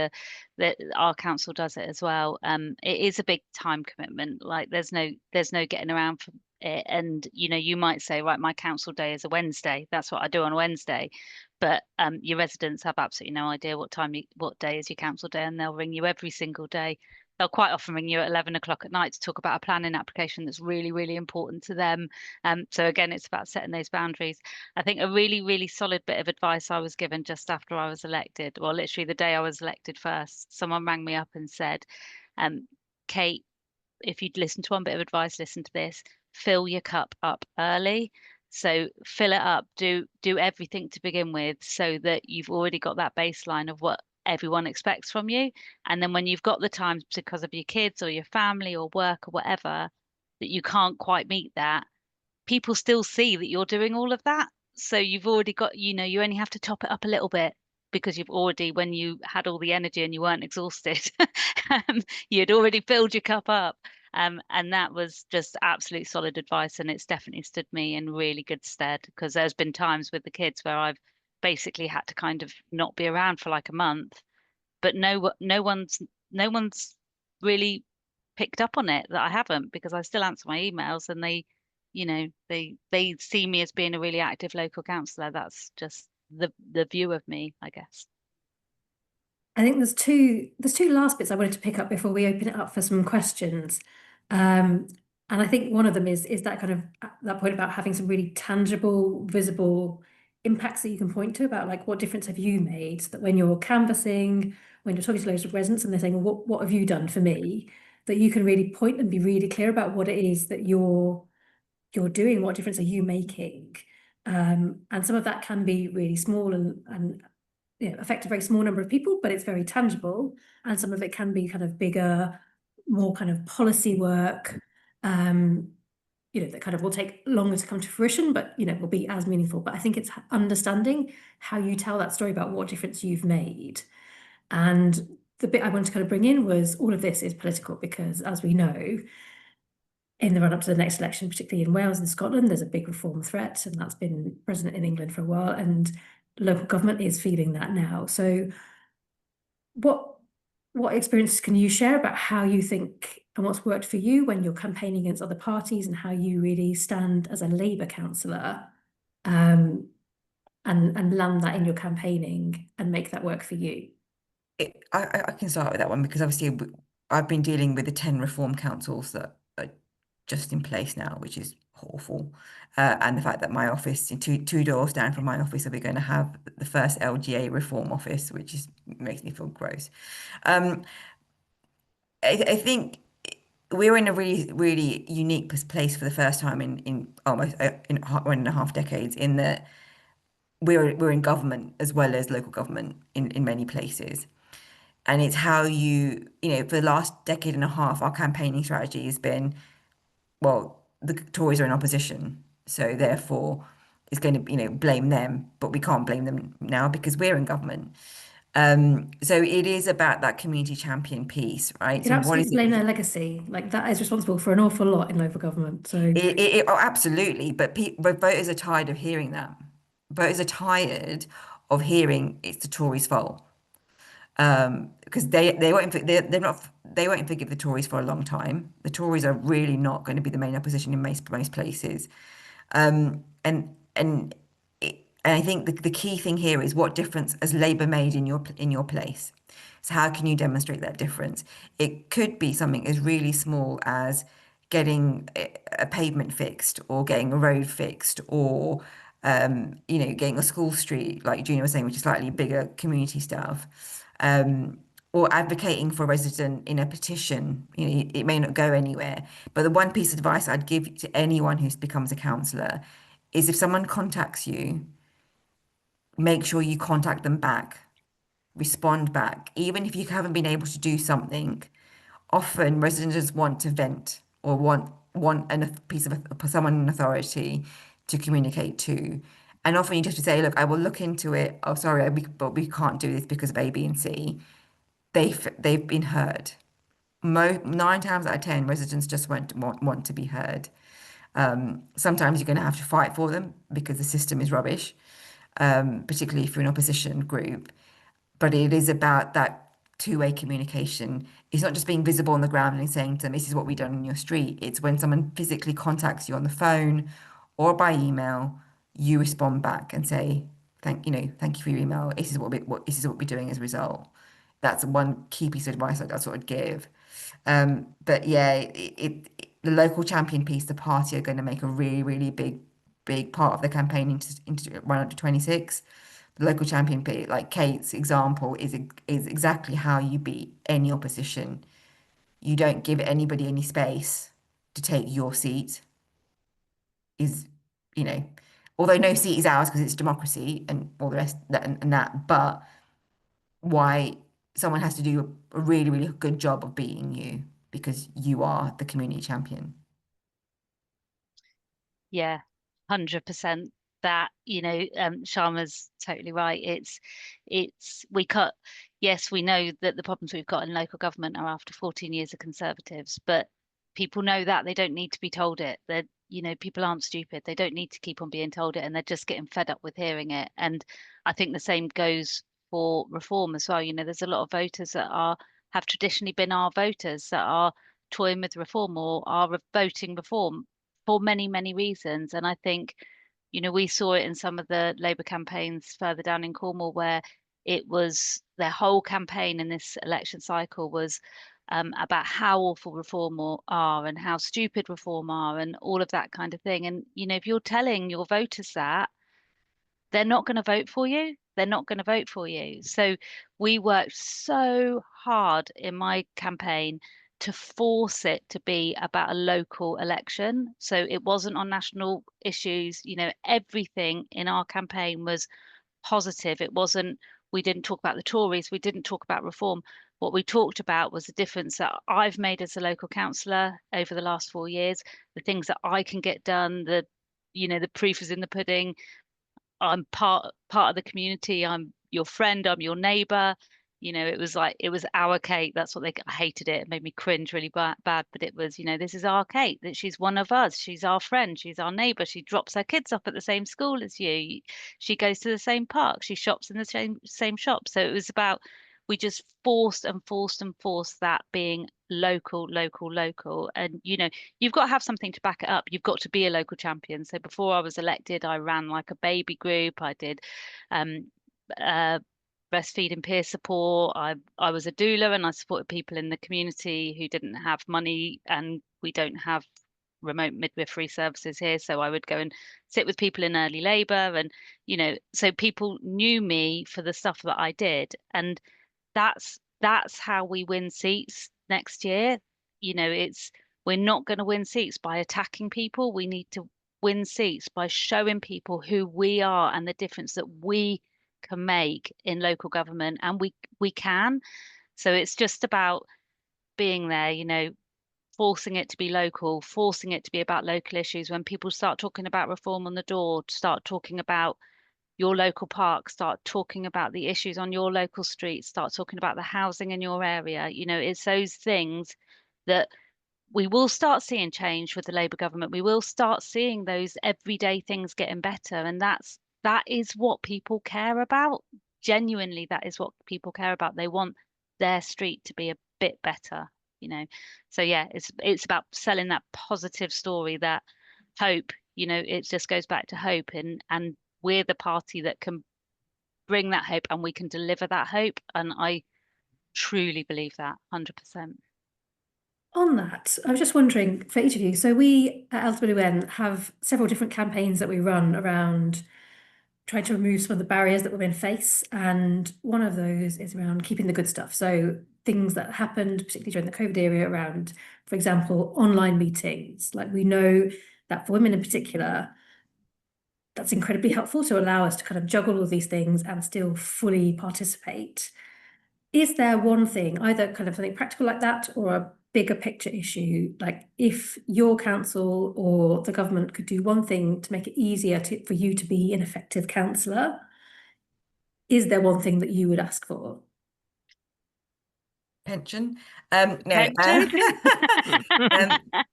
our council does it as well. It is a big time commitment. Like there's no getting around for it. And you might say, right, my council day is a Wednesday. That's what I do on a Wednesday. But your residents have absolutely no idea what day is your council day, and they'll ring you every single day. They'll quite often ring you at 11 o'clock at night to talk about a planning application that's really, really important to them. So again, it's about setting those boundaries. I think a really, really solid bit of advice I was given just after I was elected, or literally the day I was elected first, someone rang me up and said, Kate, if you'd listen to one bit of advice, listen to this: fill your cup up early. So fill it up, do everything to begin with, so that you've already got that baseline of what everyone expects from you. And then when you've got the times because of your kids or your family or work or whatever that you can't quite meet that, people still see that you're doing all of that. So you've already got, you only have to top it up a little bit, because you've already, when you had all the energy and you weren't exhausted, you'd already filled your cup up. And that was just absolute solid advice, and it's definitely stood me in really good stead, because there's been times with the kids where I've basically had to kind of not be around for like a month, but no one's really picked up on it that I haven't, because I still answer my emails, and they see me as being a really active local councillor. That's just the view of me, I guess. I think there's two last bits I wanted to pick up before we open it up for some questions. And I think one of them is that kind of that point about having some really tangible, visible impacts that you can point to, about like, what difference have you made, so that when you're canvassing, when you're talking to loads of residents and they're saying, well, what have you done for me, that you can really point and be really clear about what it is that you're doing, what difference are you making. And some of that can be really small and affect a very small number of people, but it's very tangible. And some of it can be kind of bigger, more kind of policy work, that kind of will take longer to come to fruition, but will be as meaningful. But I think it's understanding how you tell that story about what difference you've made. And the bit I wanted to kind of bring in was, all of this is political, because as we know, in the run-up to the next election, particularly in Wales and Scotland, there's a big reform threat, and that's been present in England for a while, and local government is feeling that now. So what experiences can you share about how you think and what's worked for you when you're campaigning against other parties, and how you really stand as a Labour councillor and land that in your campaigning and make that work for you? I can start with that one, because obviously I've been dealing with the 10 reform councils that are just in place now, which is awful. And the fact that my office, two doors down from my office, we're going to have the first LGA reform office, which makes me feel gross. I think we're in a really, really unique place for the first time in almost in 1.5 decades, in that we're in government as well as local government in many places. And it's how for the last decade and a half, our campaigning strategy has been, well, the Tories are in opposition, so therefore it's going to, blame them, but we can't blame them now because we're in government. So it is about that community champion piece, right? You can absolutely blame their legacy. Like, that is responsible for an awful lot in local government. So absolutely, but voters are tired of hearing that. Voters are tired of hearing it's the Tories' fault. Because they won't forgive the Tories for a long time. The Tories are really not going to be the main opposition in most places, and I think the key thing here is, what difference has Labour made in your place? So how can you demonstrate that difference? It could be something as really small as getting a pavement fixed, or getting a road fixed, or getting a school street, like Junior was saying, which is slightly bigger community stuff. Or advocating for a resident in a petition. It may not go anywhere, but the one piece of advice I'd give to anyone who becomes a councillor is, if someone contacts you, make sure you contact them back, respond back, even if you haven't been able to do something. Often residents want to vent, or want a piece of someone in authority to communicate to. And often you just say, look, I will look into it. Oh, sorry, but we can't do this because of A, B, and C. They've been heard. 9 times out of 10, residents just want to be heard. Sometimes you're going to have to fight for them because the system is rubbish, particularly if you're an opposition group. But it is about that two-way communication. It's not just being visible on the ground and saying to them, this is what we've done in your street. It's when someone physically contacts you on the phone or by email, you respond back and say, thank you for your email. This is what we're doing as a result. That's one key piece of advice I sort of give. But yeah, the local champion piece, the party are going to make a really, really big part of the campaign into round to 26. The local champion piece, like Kate's example, is exactly how you beat any opposition. You don't give anybody any space to take your seat. You know, although no seat is ours because it's democracy and all the rest and that, but why someone has to do a really, really good job of beating you because you are the community champion. Yeah, 100%. That, Sharma's totally right. Yes, we know that the problems we've got in local government are after 14 years of Conservatives, but people know that they don't need to be told it. People aren't stupid. They don't need to keep on being told it, and they're just getting fed up with hearing it. And I think the same goes for reform as well. There's a lot of voters that have traditionally been our voters that are toying with reform or are voting reform for many, many reasons. And I think, we saw it in some of the Labour campaigns further down in Cornwall, where it was their whole campaign in this election cycle was about how awful reform are and how stupid reform are and all of that kind of thing. And, if you're telling your voters that, they're not going to vote for you. They're not going to vote for you. So we worked so hard in my campaign to force it to be about a local election. So it wasn't on national issues. Everything in our campaign was positive. We didn't talk about the Tories. We didn't talk about reform. What we talked about was the difference that I've made as a local councillor over the last 4 years, the things that I can get done, the proof is in the pudding. I'm part of the community. I'm your friend. I'm your neighbor. It was our Kate. That's what I hated it. It made me cringe really bad. But it was, this is our Kate. That she's one of us. She's our friend. She's our neighbor. She drops her kids off at the same school as you. She goes to the same park. She shops in the same shop. So it was about, we just forced that being local. And you've got to have something to back it up. You've got to be a local champion. So before I was elected, I ran like a baby group. I did breastfeeding peer support. I was a doula and I supported people in the community who didn't have money, and we don't have remote midwifery services here. So I would go and sit with people in early labour, and so people knew me for the stuff that I did. And that's how we win seats next year. We're not going to win seats by attacking people. We need to win seats by showing people who we are and the difference that we can make in local government, and we can. So it's just about being there, forcing it to be local, forcing it to be about local issues. When people start talking about reform on the door, start talking about your local park, start talking about the issues on your local street, start talking about the housing in your area. It's those things that we will start seeing change with the Labour government. We will start seeing those everyday things getting better. And that is what people care about. Genuinely, that is what people care about. They want their street to be a bit better, So yeah, it's about selling that positive story, that hope, it just goes back to hope, and we're the party that can bring that hope and we can deliver that hope. And I truly believe that 100%. On that, I was just wondering for each of you, so we at LWN have several different campaigns that we run around trying to remove some of the barriers that women face. And one of those is around keeping the good stuff. So things that happened, particularly during the COVID era, around, for example, online meetings. Like, we know that for women in particular, that's incredibly helpful to allow us to kind of juggle all these things and still fully participate. Is there one thing, either kind of something practical like that or a bigger picture issue, like if your council or the government could do one thing to make it easier for you to be an effective councillor, is there one thing that you would ask for? pension. Protected.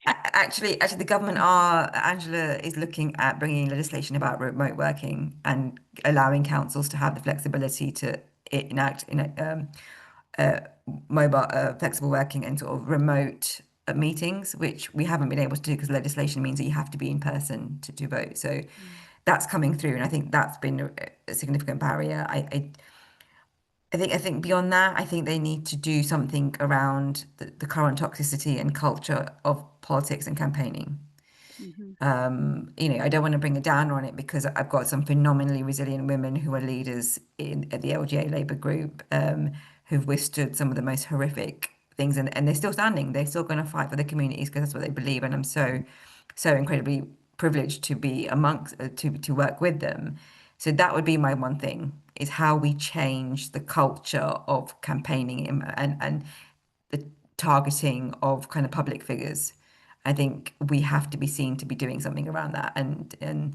Actually, the government Angela is looking at bringing legislation about remote working and allowing councils to have the flexibility to enact mobile flexible working and sort of remote meetings, which we haven't been able to do because legislation means that you have to be in person to vote. So that's coming through, and I think that's been a significant barrier. I think beyond that, I think they need to do something around the current toxicity and culture of politics and campaigning. I don't want to bring a downer on it because I've got some phenomenally resilient women who are leaders at the LGA Labour group who've withstood some of the most horrific things, and they're still standing. They're still going to fight for the communities because that's what they believe, and I'm so incredibly privileged to be amongst to work with them. So that would be my one thing, is how we change the culture of campaigning and the targeting of kind of public figures. I think we have to be seen to be doing something around that, and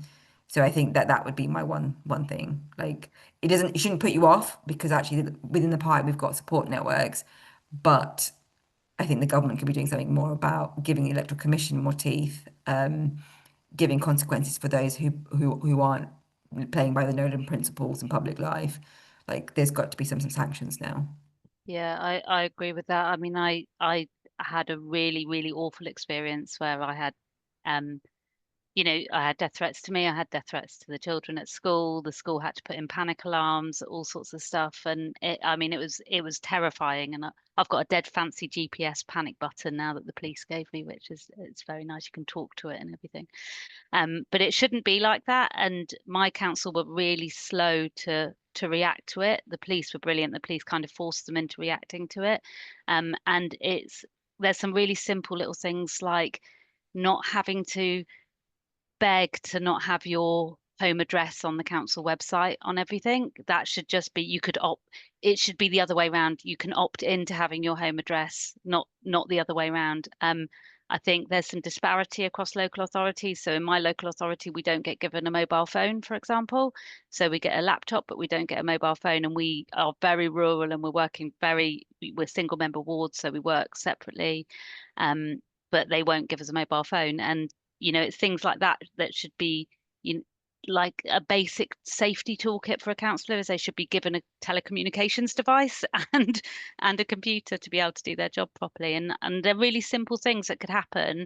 so I think that would be my one thing. Like it shouldn't put you off because actually within the party we've got support networks, but I think the government could be doing something more about giving the Electoral Commission more teeth, giving consequences for those who aren't playing by the Nolan principles in public life. Like there's got to be some sanctions now. Yeah, I agree with that. I mean, I had a really, really awful experience where I had, I had death threats to me. I had death threats to the children at school. The school had to put in panic alarms, all sorts of stuff. And it was terrifying. And I've got a dead fancy GPS panic button now that the police gave me, it's very nice. You can talk to it and everything. But it shouldn't be like that. And my council were really slow to react to it. The police were brilliant. The police kind of forced them into reacting to it. And there's some really simple little things like not having to beg to not have your home address on the council website on everything. That should just be, it should be the other way around. You can opt into having your home address, not the other way around. I think there's some disparity across local authorities. So in my local authority, we don't get given a mobile phone, for example. So we get a laptop, but we don't get a mobile phone. And we are very rural and we're single member wards, so we work separately. But they won't give us a mobile phone. And, it's things like that should be, like a basic safety toolkit for a councillor is they should be given a telecommunications device and a computer to be able to do their job properly. And they're really simple things that could happen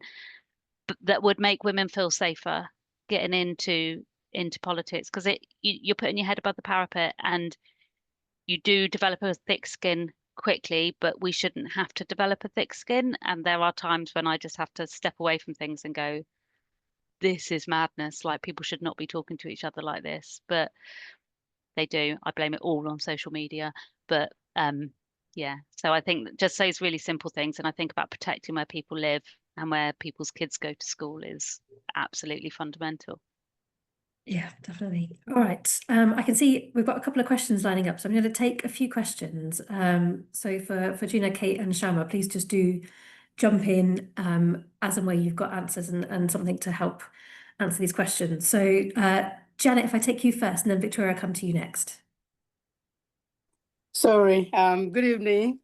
that would make women feel safer getting into politics, because you're putting your head above the parapet and you do develop a thick skin quickly, but we shouldn't have to develop a thick skin. And there are times when I just have to step away from things and go, this is madness. Like people should not be talking to each other like this, but they do. I blame it all on social media. But yeah, so I think just those really simple things, and I think about protecting where people live and where people's kids go to school is absolutely fundamental. Yeah, definitely. All right. I can see we've got a couple of questions lining up, so I'm going to take a few questions. So for Gina, Kate, and Shama, please just do jump in as and where you've got answers and something to help answer these questions. So Janet, if I take you first, and then Victoria, come to you next. Sorry. Good evening.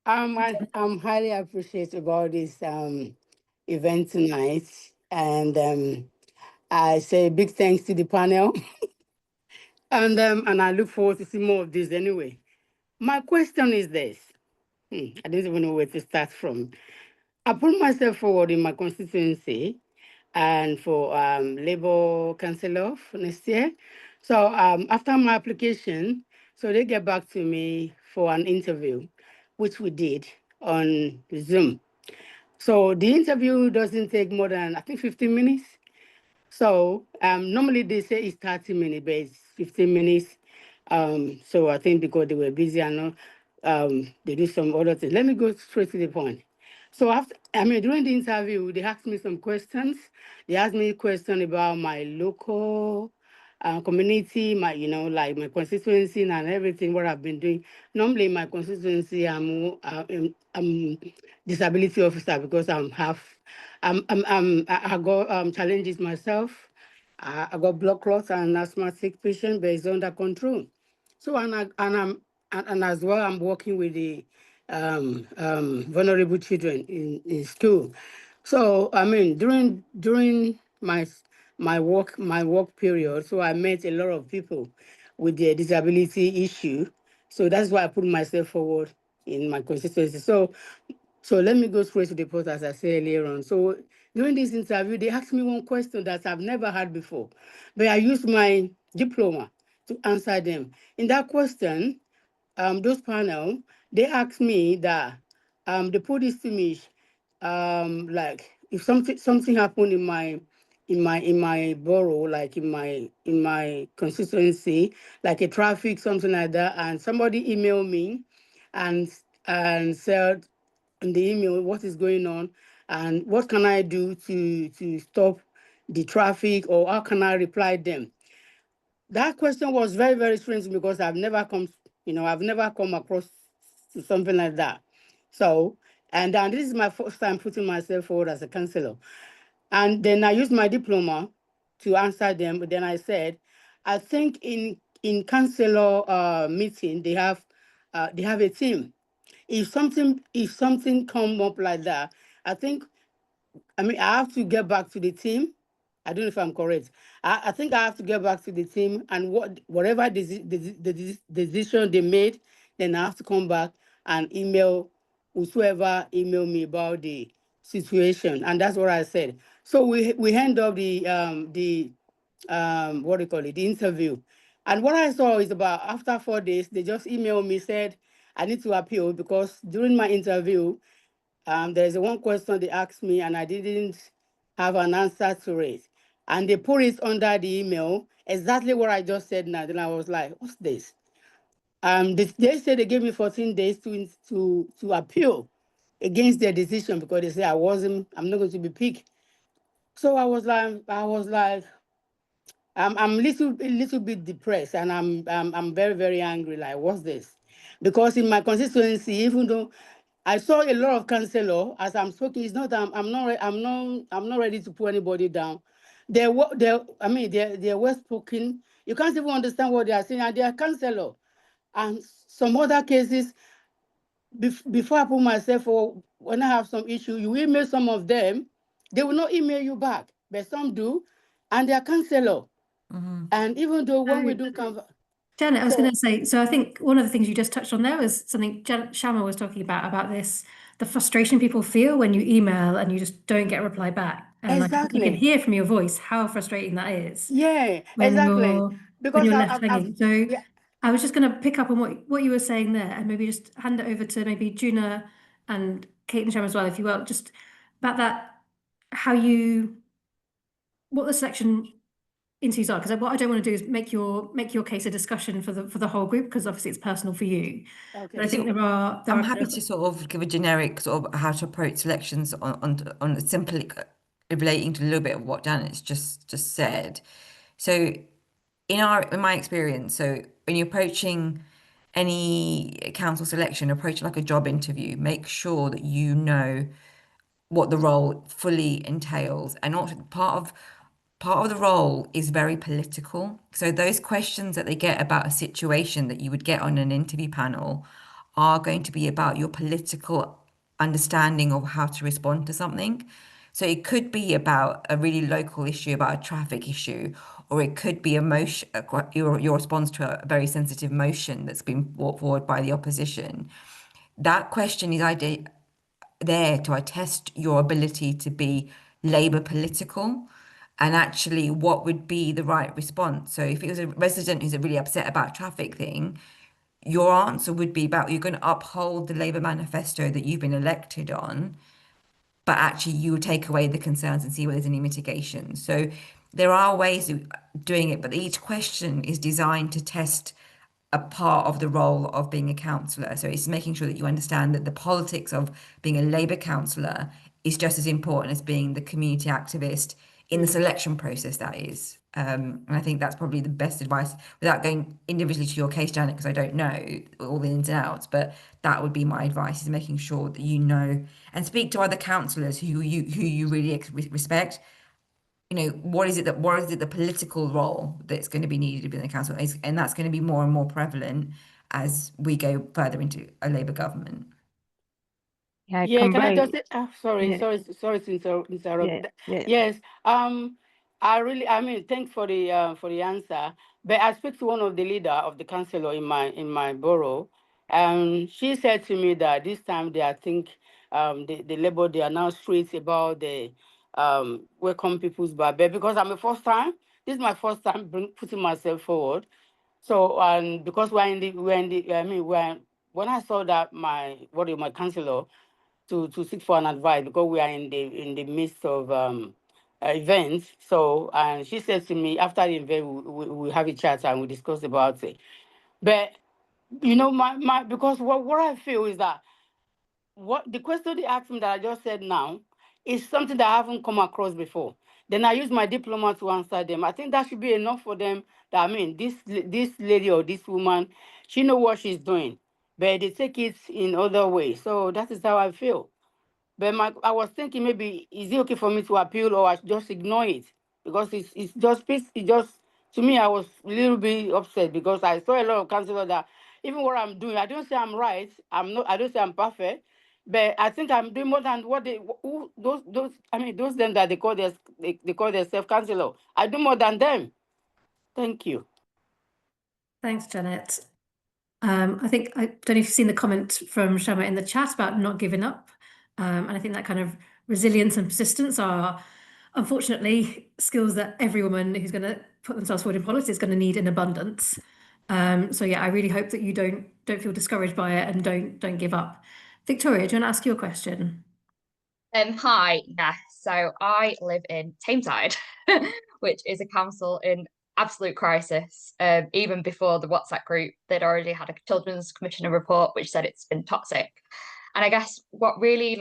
I'm highly appreciative about this event tonight, and I say big thanks to the panel, and I look forward to see more of this anyway. My question is this. I don't even know where to start from. I put myself forward in my constituency and for Labour councillor for next year. So after my application, so they get back to me for an interview, which we did on Zoom. So the interview doesn't take more than, I think, 15 minutes. So normally they say it's 30 minutes, but it's 15 minutes. So I think because they were busy and they do some other things. Let me go straight to the point. So during the interview, they asked me some questions. They asked me a question about my local community, like my constituency and everything, what I've been doing. Normally in my constituency, I'm disability officer because I got challenges myself. I got blood clots and asthmatic patient, but it's under control. So and as well, I'm working with the vulnerable children in school. So I mean, during my work period, so I met a lot of people with their disability issue. So that's why I put myself forward in my constituency. So let me go straight to the point, as I said earlier on. So during this interview, they asked me one question that I've never had before, but I used my diploma to answer them. In that question, those panel, they asked me that they put this to me, like if something happened in my borough, like in my constituency, like a traffic, something like that, and somebody emailed me and said in the email what is going on and what can I do to stop the traffic, or how can I reply them. That question was very, very strange because I've never come across to something like that. So, and then this is my first time putting myself forward as a councillor. And then I used my diploma to answer them. But then I said, I think in councillor meeting they have a team. If something come up like that, I have to get back to the team. I don't know if I'm correct. I think I have to get back to the team, and whatever the decision they made, then I have to come back and email whosoever email me about the situation. And that's what I said. So we hand up the what do you call it, the interview. And what I saw is about after 4 days, they just emailed me, said I need to appeal because during my interview, there's one question they asked me and I didn't have an answer to it. And they put it under the email, exactly what I just said now. Then I was like, what's this? They said they gave me 14 days to appeal against their decision because they say I'm not going to be picked. So I was like, I'm a little bit depressed, and I'm very, very angry. Like, what's this? Because in my constituency, even though I saw a lot of councillors as I'm speaking, it's not that I'm not ready to put anybody down. They're well spoken. You can't even understand what they are saying, and they are councillor. And some other cases, before I put myself for when I have some issue, you email some of them, they will not email you back, but some do, and they are councillor. And even though when we do canvas, Janet, I was so going to say, so I think one of the things you just touched on there was something Shama was talking about this, the frustration people feel when you email and you just don't get a reply back. And you can exactly, hear from your voice how frustrating that is yeah, when exactly, you're because left hanging. So yeah, I was just going to pick up on what you were saying there and maybe just hand it over to maybe Juna and Kate and Shama as well, if you will, just about that, what the selection interviews are, because what I don't want to do is make your case a discussion for the whole group, because obviously it's personal for you. But I okay, think I'm happy to sort of give a generic sort of how to approach selections on simply relating to a little bit of what Janet's just said. So in my experience, so when you're approaching any council selection, approach like a job interview, make sure that you know what the role fully entails, and also part of the role is very political. So those questions that they get about a situation that you would get on an interview panel are going to be about your political understanding of how to respond to something. So it could be about a really local issue, about a traffic issue, or it could be your response to a very sensitive motion that's been brought forward by the opposition. That question is there to attest your ability to be Labour political and actually what would be the right response. So if it was a resident who's really upset about a traffic thing, your answer would be about you're going to uphold the Labour manifesto that you've been elected on, but actually you will take away the concerns and see whether there's any mitigation. So there are ways of doing it, but each question is designed to test a part of the role of being a councillor. So it's making sure that you understand that the politics of being a Labour councillor is just as important as being the community activist in the selection process, that is. And I think that's probably the best advice without going individually to your case, Janet, because I don't know all the ins and outs, but that would be my advice, is making sure that you know and speak to other councillors who you really respect. What is it the political role that's going to be needed within the council, and that's going to be more and more prevalent as we go further into a Labour government. Yeah, Yeah, can I just combine. say, sorry, Yeah, sorry to interrupt. yeah, yeah. Yes, I mean, thanks for the answer. But I speak to one of the leader of the councillor in my borough, and she said to me that this time I think the Labour, they are now straight about the welcome people's bar. But because this is my first time putting myself forward. So because when I saw that my councillor to seek for an advice, because we are in the midst of events. So, and she said to me after the event, we have a chat and we discuss about it. But because what I feel is that what the question they asked me that I just said now is something that I haven't come across before. Then I use my diploma to answer them. I think that should be enough for them. That, I mean, this lady or this woman, she know what she's doing, but they take it in other ways. So that is how I feel. But I was thinking, maybe is it okay for me to appeal, or I should just ignore it? Because it just, to me, I was a little bit upset because I saw a lot of councillors that even what I'm doing, I don't say I'm right. I don't say I'm perfect, but I think I'm doing more than what those them that they call themselves councillor. I do more than them. Thank you. Thanks, Janet. I don't know if you've seen the comment from Shama in the chat about not giving up. And I think that kind of resilience and persistence are unfortunately skills that every woman who's going to put themselves forward in politics is going to need in abundance. So yeah, I really hope that you don't feel discouraged by it and don't give up. Victoria, do you want to ask your question? Hi, yeah. So I live in Tameside, which is a council in absolute crisis. Even before the WhatsApp group, they'd already had a Children's Commissioner report which said it's been toxic. And I guess what really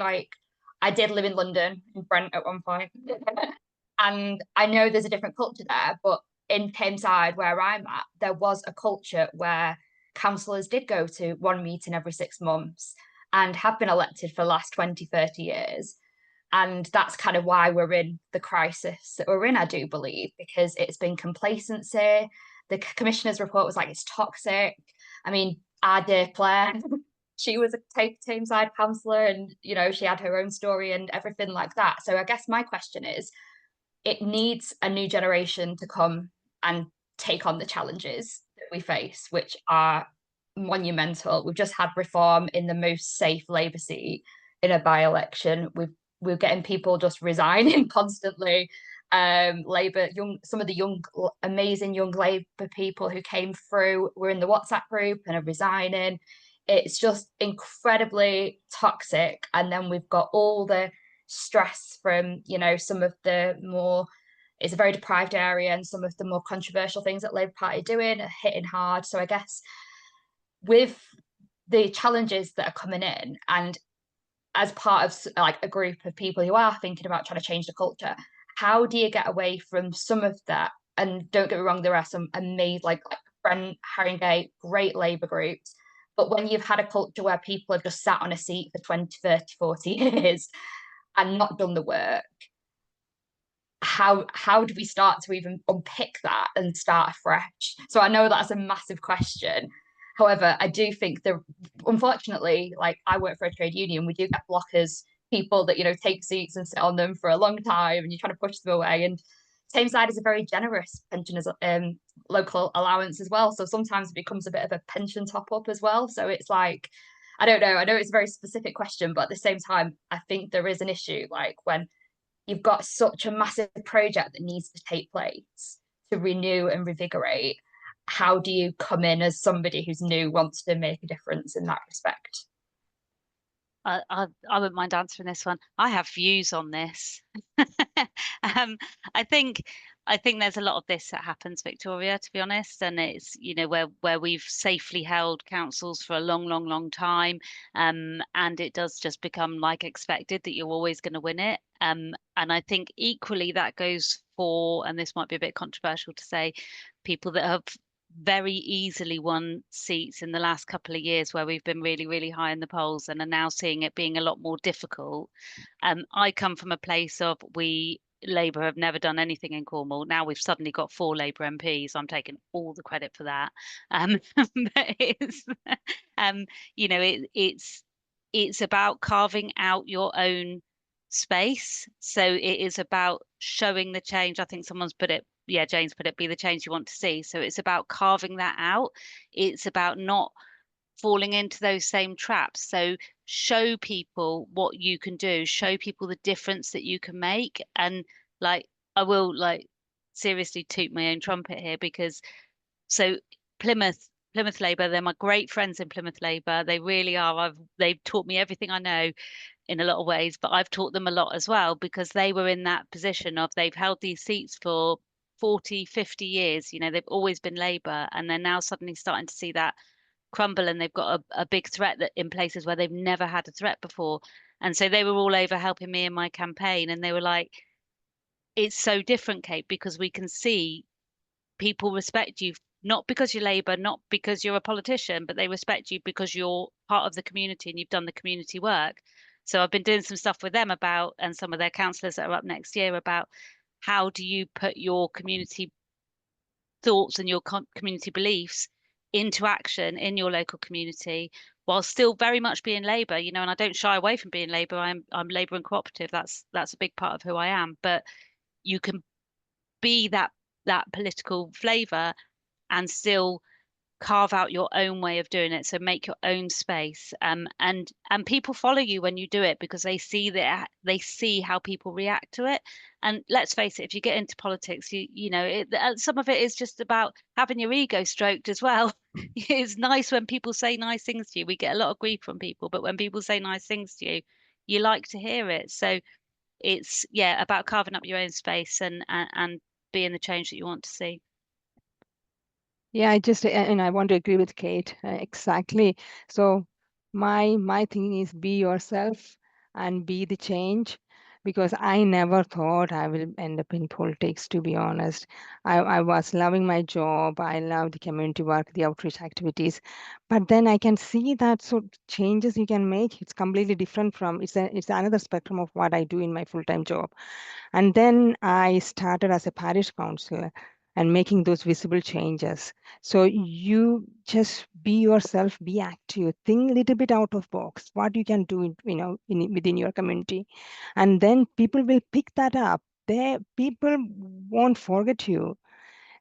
I did live in London, in Brent at one point, and I know there's a different culture there, but in Tameside, where I'm at, there was a culture where councillors did go to one meeting every 6 months and have been elected for the last 20, 30 years. And that's kind of why we're in the crisis that we're in, I do believe, because it's been complacency. The commissioner's report was like, it's toxic. I mean, our dear Claire, she was a Tameside councillor and, she had her own story and everything like that. So I guess my question is, it needs a new generation to come and take on the challenges that we face, which are monumental. We've just had reform in the most safe Labour seat in a by-election. We're getting people just resigning constantly. Labour, some of the amazing young Labour people who came through were in the WhatsApp group and are resigning. It's just incredibly toxic. And then we've got all the stress from, some of the more, it's a very deprived area, and some of the more controversial things that Labour Party are doing are hitting hard. So I guess with the challenges that are coming in, and as part of a group of people who are thinking about trying to change the culture, how do you get away from some of that? And don't get me wrong, there are some amazing, like Brent, Haringey, great Labour groups. But when you've had a culture where people have just sat on a seat for 20, 30, 40 years and not done the work, how do we start to even unpick that and start afresh? So I know that's a massive question. However, I do think that, unfortunately, I work for a trade union, we do get blockers, people that, take seats and sit on them for a long time and you're trying to push them away. And Tameside is a very generous pensioners local allowance as well. So sometimes it becomes a bit of a pension top up as well. So it's I don't know. I know it's a very specific question, but at the same time, I think there is an issue when you've got such a massive project that needs to take place to renew and revigorate. How do you come in as somebody who's new, wants to make a difference in that respect? I wouldn't mind answering this one. I have views on this. I think there's a lot of this that happens, Victoria, to be honest, and it's where we've safely held councils for a long time, and it does just become expected that you're always going to win it. And I think equally that goes for, and this might be a bit controversial to say, people that have very easily won seats in the last couple of years where we've been really high in the polls and are now seeing it being a lot more difficult. I come from a place of Labour have never done anything in Cornwall. Now we've suddenly got 4 Labour MPs. I'm taking all the credit for that. But it's it's about carving out your own space. So it is about showing the change. I think someone's put it, yeah, Jane's put it, be the change you want to see. So it's about carving that out. It's about not falling into those same traps. So show people what you can do, show people the difference that you can make. And like, I will like seriously toot my own trumpet here, because so Plymouth Labour, they're my great friends in Plymouth Labour. They really are. They've taught me everything I know in a lot of ways, but I've taught them a lot as well, because they were in that position of they've held these seats for 40, 50 years. You know, they've always been Labour, and they're now suddenly starting to see that crumble, and they've got a big threat that in places where they've never had a threat before. And so they were all over helping me in my campaign, and they were like, it's so different, Kate, because we can see people respect you, not because you're Labour, not because you're a politician, but they respect you because you're part of the community and you've done the community work. So I've been doing some stuff with them about, and some of their councillors that are up next year, about how do you put your community thoughts and your community beliefs into action in your local community while still very much being Labour, you know. And I don't shy away from being Labour. I'm Labour and cooperative. That's a big part of who I am. But you can be that political flavour and still carve out your own way of doing it. So make your own space. And people follow you when you do it, because they see how people react to it. And let's face it, if you get into politics, you know, some of it is just about having your ego stroked as well. It's nice when people say nice things to you. We get a lot of grief from people, but when people say nice things to you, you like to hear it. So it's, yeah, about carving up your own space and being the change that you want to see. Yeah, and I want to agree with Kate, exactly. So my thing is, be yourself and be the change, because I never thought I will end up in politics, to be honest. I was loving my job. I love the community work, the outreach activities, but then I can see that changes you can make. It's completely different from, it's another spectrum of what I do in my full-time job. And then I started as a parish councillor and making those visible changes. So you just be yourself, be active, think a little bit out of box, what you can do, you know, within your community. And then people will pick that up. People won't forget you.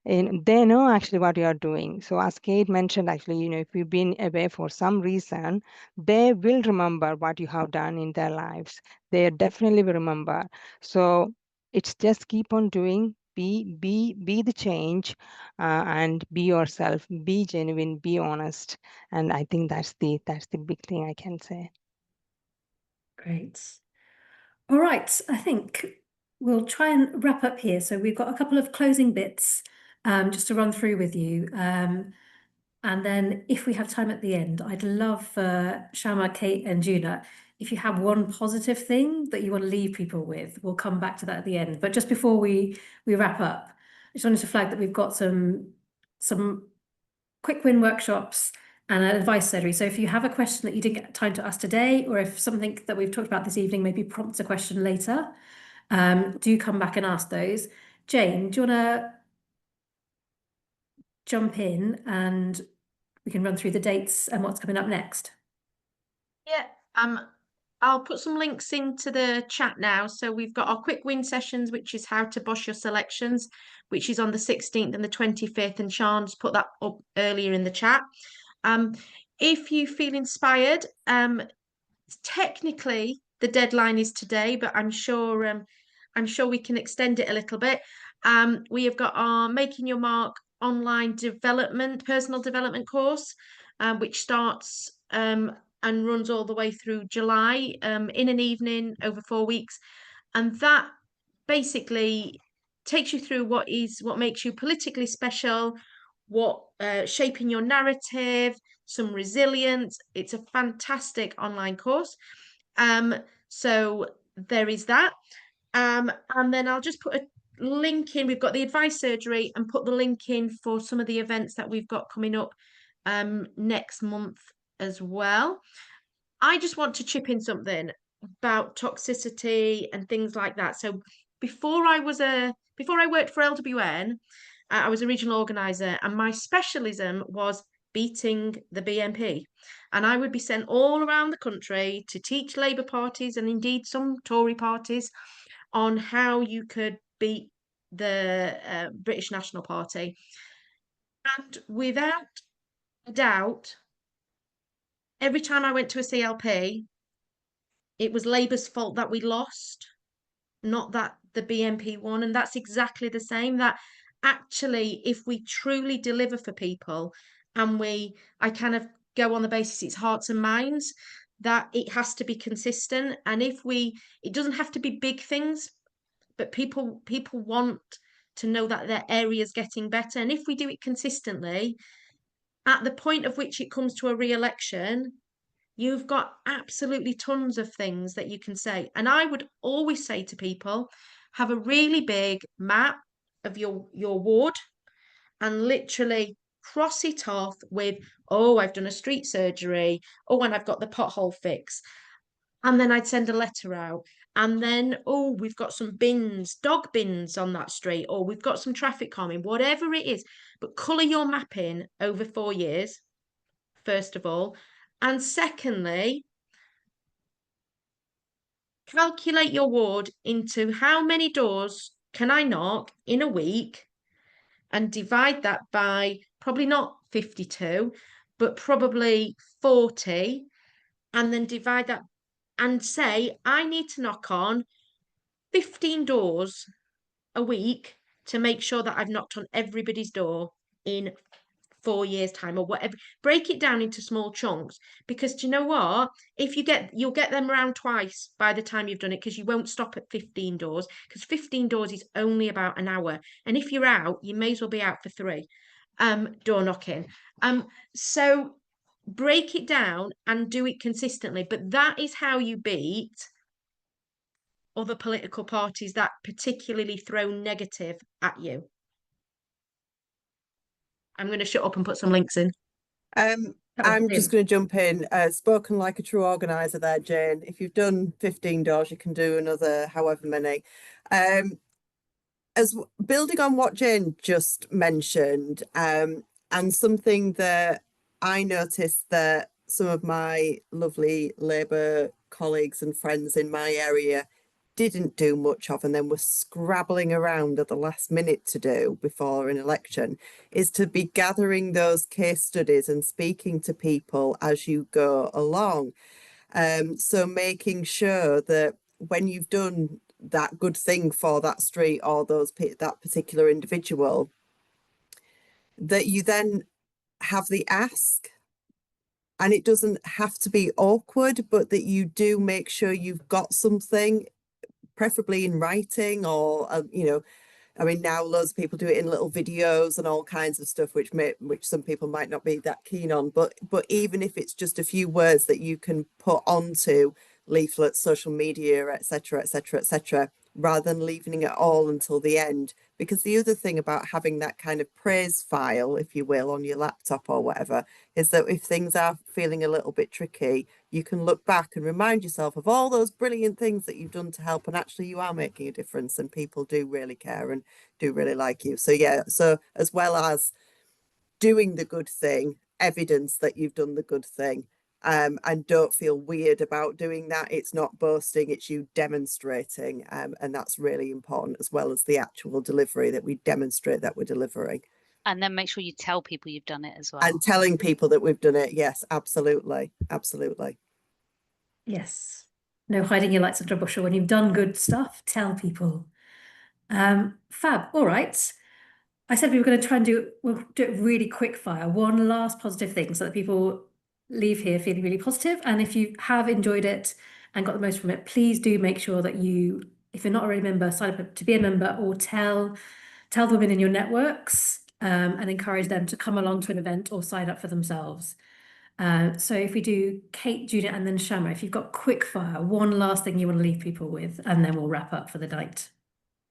And they know actually what you are doing. So as Kate mentioned, actually, you know, if you've been away for some reason, they will remember what you have done in their lives. They definitely will remember. So it's just keep on doing, be the change, and be yourself, be genuine, be honest. And I think that's the big thing I can say. Great. All right, I think we'll try and wrap up here. So we've got a couple of closing bits just to run through with you. And then if we have time at the end, I'd love for Shama, Kate and Juna, if you have one positive thing that you want to leave people with, we'll come back to that at the end. But just before we wrap up, I just wanted to flag that we've got some quick win workshops and an advice surgery. So if you have a question that you didn't get time to ask today, or if something that we've talked about this evening maybe prompts a question later, do come back and ask those. Jane, do you want to jump in and we can run through the dates and what's coming up next? Yeah, I'll put some links into the chat now. So we've got our quick win sessions, which is how to boss your selections, which is on the 16th and the 25th, and Sean's put that up earlier in the chat. If you feel inspired, technically the deadline is today, but I'm sure we can extend it a little bit. We have got our Making Your Mark online personal development course, which starts and runs all the way through July, in an evening over 4 weeks, and that basically takes you through what makes you politically special, what shaping your narrative, some resilience. It's a fantastic online course. So there is that. And then I'll just put a link in. We've got the advice surgery, and put the link in for some of the events that we've got coming up next month as well. I just want to chip in something about toxicity and things like that. So before I worked for LWN, I was a regional organizer, and my specialism was beating the BNP. And I would be sent all around the country to teach Labour parties and indeed some Tory parties on how you could beat the British National Party. And without a doubt, every time I went to a CLP, it was Labour's fault that we lost, not that the BNP won. And that's exactly the same, that actually, if we truly deliver for people and I kind of go on the basis it's hearts and minds, that it has to be consistent. And it doesn't have to be big things, but people want to know that their area is getting better. And if we do it consistently, at the point of which it comes to a re-election, you've got absolutely tons of things that you can say. And I would always say to people, have a really big map of your ward and literally cross it off with, oh, I've done a street surgery. Oh, and I've got the pothole fix. And then I'd send a letter out. And then, oh, we've got some bins, dog bins on that street, or we've got some traffic calming, whatever it is. But colour your map in over 4 years, first of all. And secondly, calculate your ward into how many doors can I knock in a week, and divide that by probably not 52, but probably 40, and then divide that and say, I need to knock on 15 doors a week to make sure that I've knocked on everybody's door in 4 years' time or whatever. Break it down into small chunks, because do you know what? If you'll get them around twice by the time you've done it, because you won't stop at 15 doors, because 15 doors is only about an hour. And if you're out, you may as well be out for 3 door knocking. So break it down and do it consistently. But that is how you beat other political parties that particularly throw negative at you. I'm going to shut up and put some links in. I'm just going to jump in. Spoken like a true organizer there, Jane. If you've done 15 doors, you can do another however many. As building on what Jane just mentioned, and something that I noticed that some of my lovely Labour colleagues and friends in my area didn't do much of, and then were scrabbling around at the last minute to do before an election, is to be gathering those case studies and speaking to people as you go along. So making sure that when you've done that good thing for that street or that particular individual, that you then have the ask. And it doesn't have to be awkward, but that you do make sure you've got something, preferably in writing, or I mean, now loads of people do it in little videos and all kinds of stuff, which some people might not be that keen on. But even if it's just a few words that you can put onto leaflets, social media, etc., etc., etc., rather than leaving it all until the end. Because the other thing about having that kind of praise file, if you will, on your laptop or whatever, is that if things are feeling a little bit tricky, you can look back and remind yourself of all those brilliant things that you've done to help, and actually you are making a difference, and people do really care and do really like you. So yeah, so as well as doing the good thing, evidence that you've done the good thing. And don't feel weird about doing that. It's not boasting, it's you demonstrating. And that's really important, as well as the actual delivery, that we demonstrate that we're delivering. And then make sure you tell people you've done it as well. And telling people that we've done it. Yes, absolutely. Absolutely. Yes. No hiding your lights under a bushel. When you've done good stuff, tell people. Fab. All right. I said we were going to try and we'll do it really quick fire. One last positive thing so that people leave here feeling really positive. And if you have enjoyed it and got the most from it, please do make sure that you, if you're not already a member, sign up to be a member, or tell the women in your networks and encourage them to come along to an event or sign up for themselves. So if we do Kate, Judith, and then Shama, if you've got quick fire, one last thing you want to leave people with, and then we'll wrap up for the night.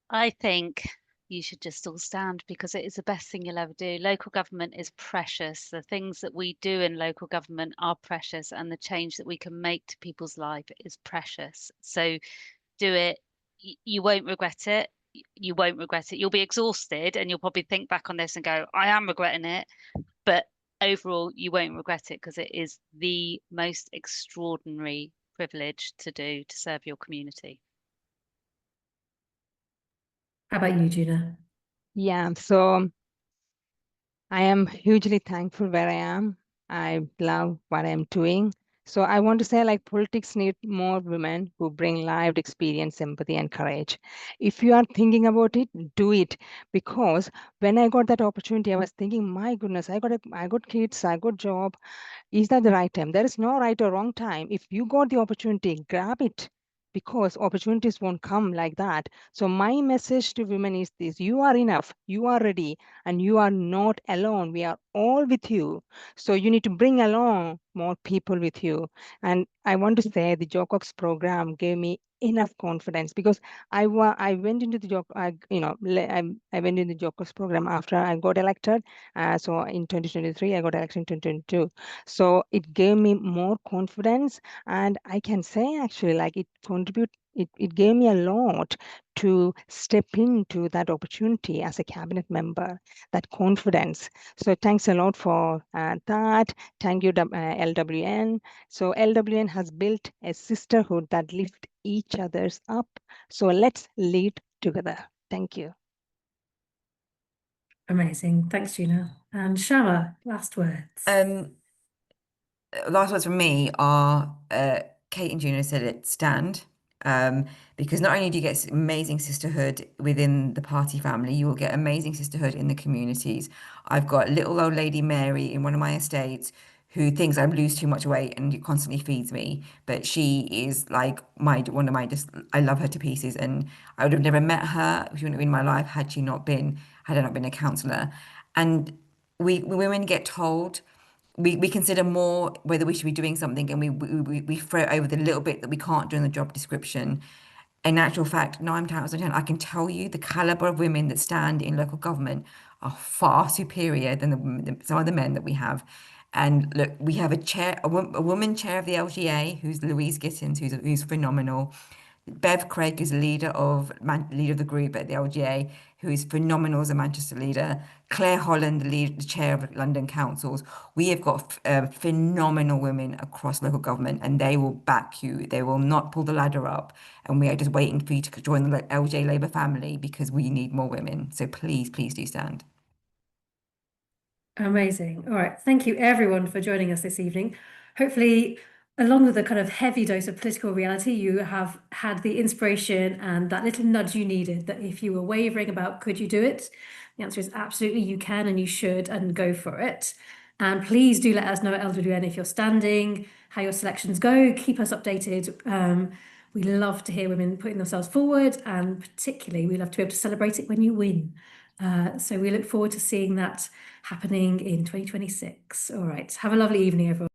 I think you should just all stand, because it is the best thing you'll ever do. Local government is precious. The things that we do in local government are precious, and the change that we can make to people's life is precious. So do it. You won't regret it. You won't regret it. You'll be exhausted and you'll probably think back on this and go, I am regretting it. But overall, you won't regret it because it is the most extraordinary privilege to do to serve your community. How about you, Gina? Yeah, so I am hugely thankful where I am. I love what I'm doing. So I want to say, like, politics need more women who bring lived experience, empathy, and courage. If you are thinking about it, do it. Because when I got that opportunity, I was thinking, my goodness, I got kids, I got job. Is that the right time? There is no right or wrong time. If you got the opportunity, grab it, because opportunities won't come like that. So my message to women is this: you are enough, you are ready, and you are not alone. We are all with you. So you need to bring along more people with you. And I want to say the Jocox program gave me enough confidence, because I went into the I went into the Jocox program after I got elected. So in 2023, I got elected in 2022. So it gave me more confidence, and I can say actually, like, it gave me a lot to step into that opportunity as a cabinet member, that confidence. So thanks a lot for that. Thank you, LWN. So LWN has built a sisterhood that lifts each other's up. So let's lead together. Thank you. Amazing. Thanks, Gina. And Shama, last words. Last words from me are Kate and Gina said it, stand. Because not only do you get amazing sisterhood within the party family, you will get amazing sisterhood in the communities. I've got little old lady Mary in one of my estates who thinks I lose too much weight and constantly feeds me, but she is like one of my I love her to pieces, and I would have never met her. She wouldn't have been in my life had I not been a councillor. And we women get told. We consider more whether we should be doing something, and we throw over the little bit that we can't do in the job description. In actual fact, 9 times out of 10, I can tell you the caliber of women that stand in local government are far superior than some of the men that we have. And look, we have a woman chair of the LGA, who's Louise Gittins, who's phenomenal. Bev Craig is leader of the group at the LGA, who is phenomenal as a Manchester leader. Claire Holland, the chair of London councils. We have got phenomenal women across local government, and they will back you. They will not pull the ladder up. And we are just waiting for you to join the LGA Labour family, because we need more women. So please, please do stand. Amazing. All right. Thank you, everyone, for joining us this evening. Hopefully, along with a kind of heavy dose of political reality, you have had the inspiration and that little nudge you needed, that if you were wavering about could you do it, the answer is absolutely you can and you should, and go for it. And please do let us know at LWN if you're standing, how your selections go. Keep us updated. We love to hear women putting themselves forward, and particularly we love to be able to celebrate it when you win. So we look forward to seeing that happening in 2026. All right. Have a lovely evening, everyone.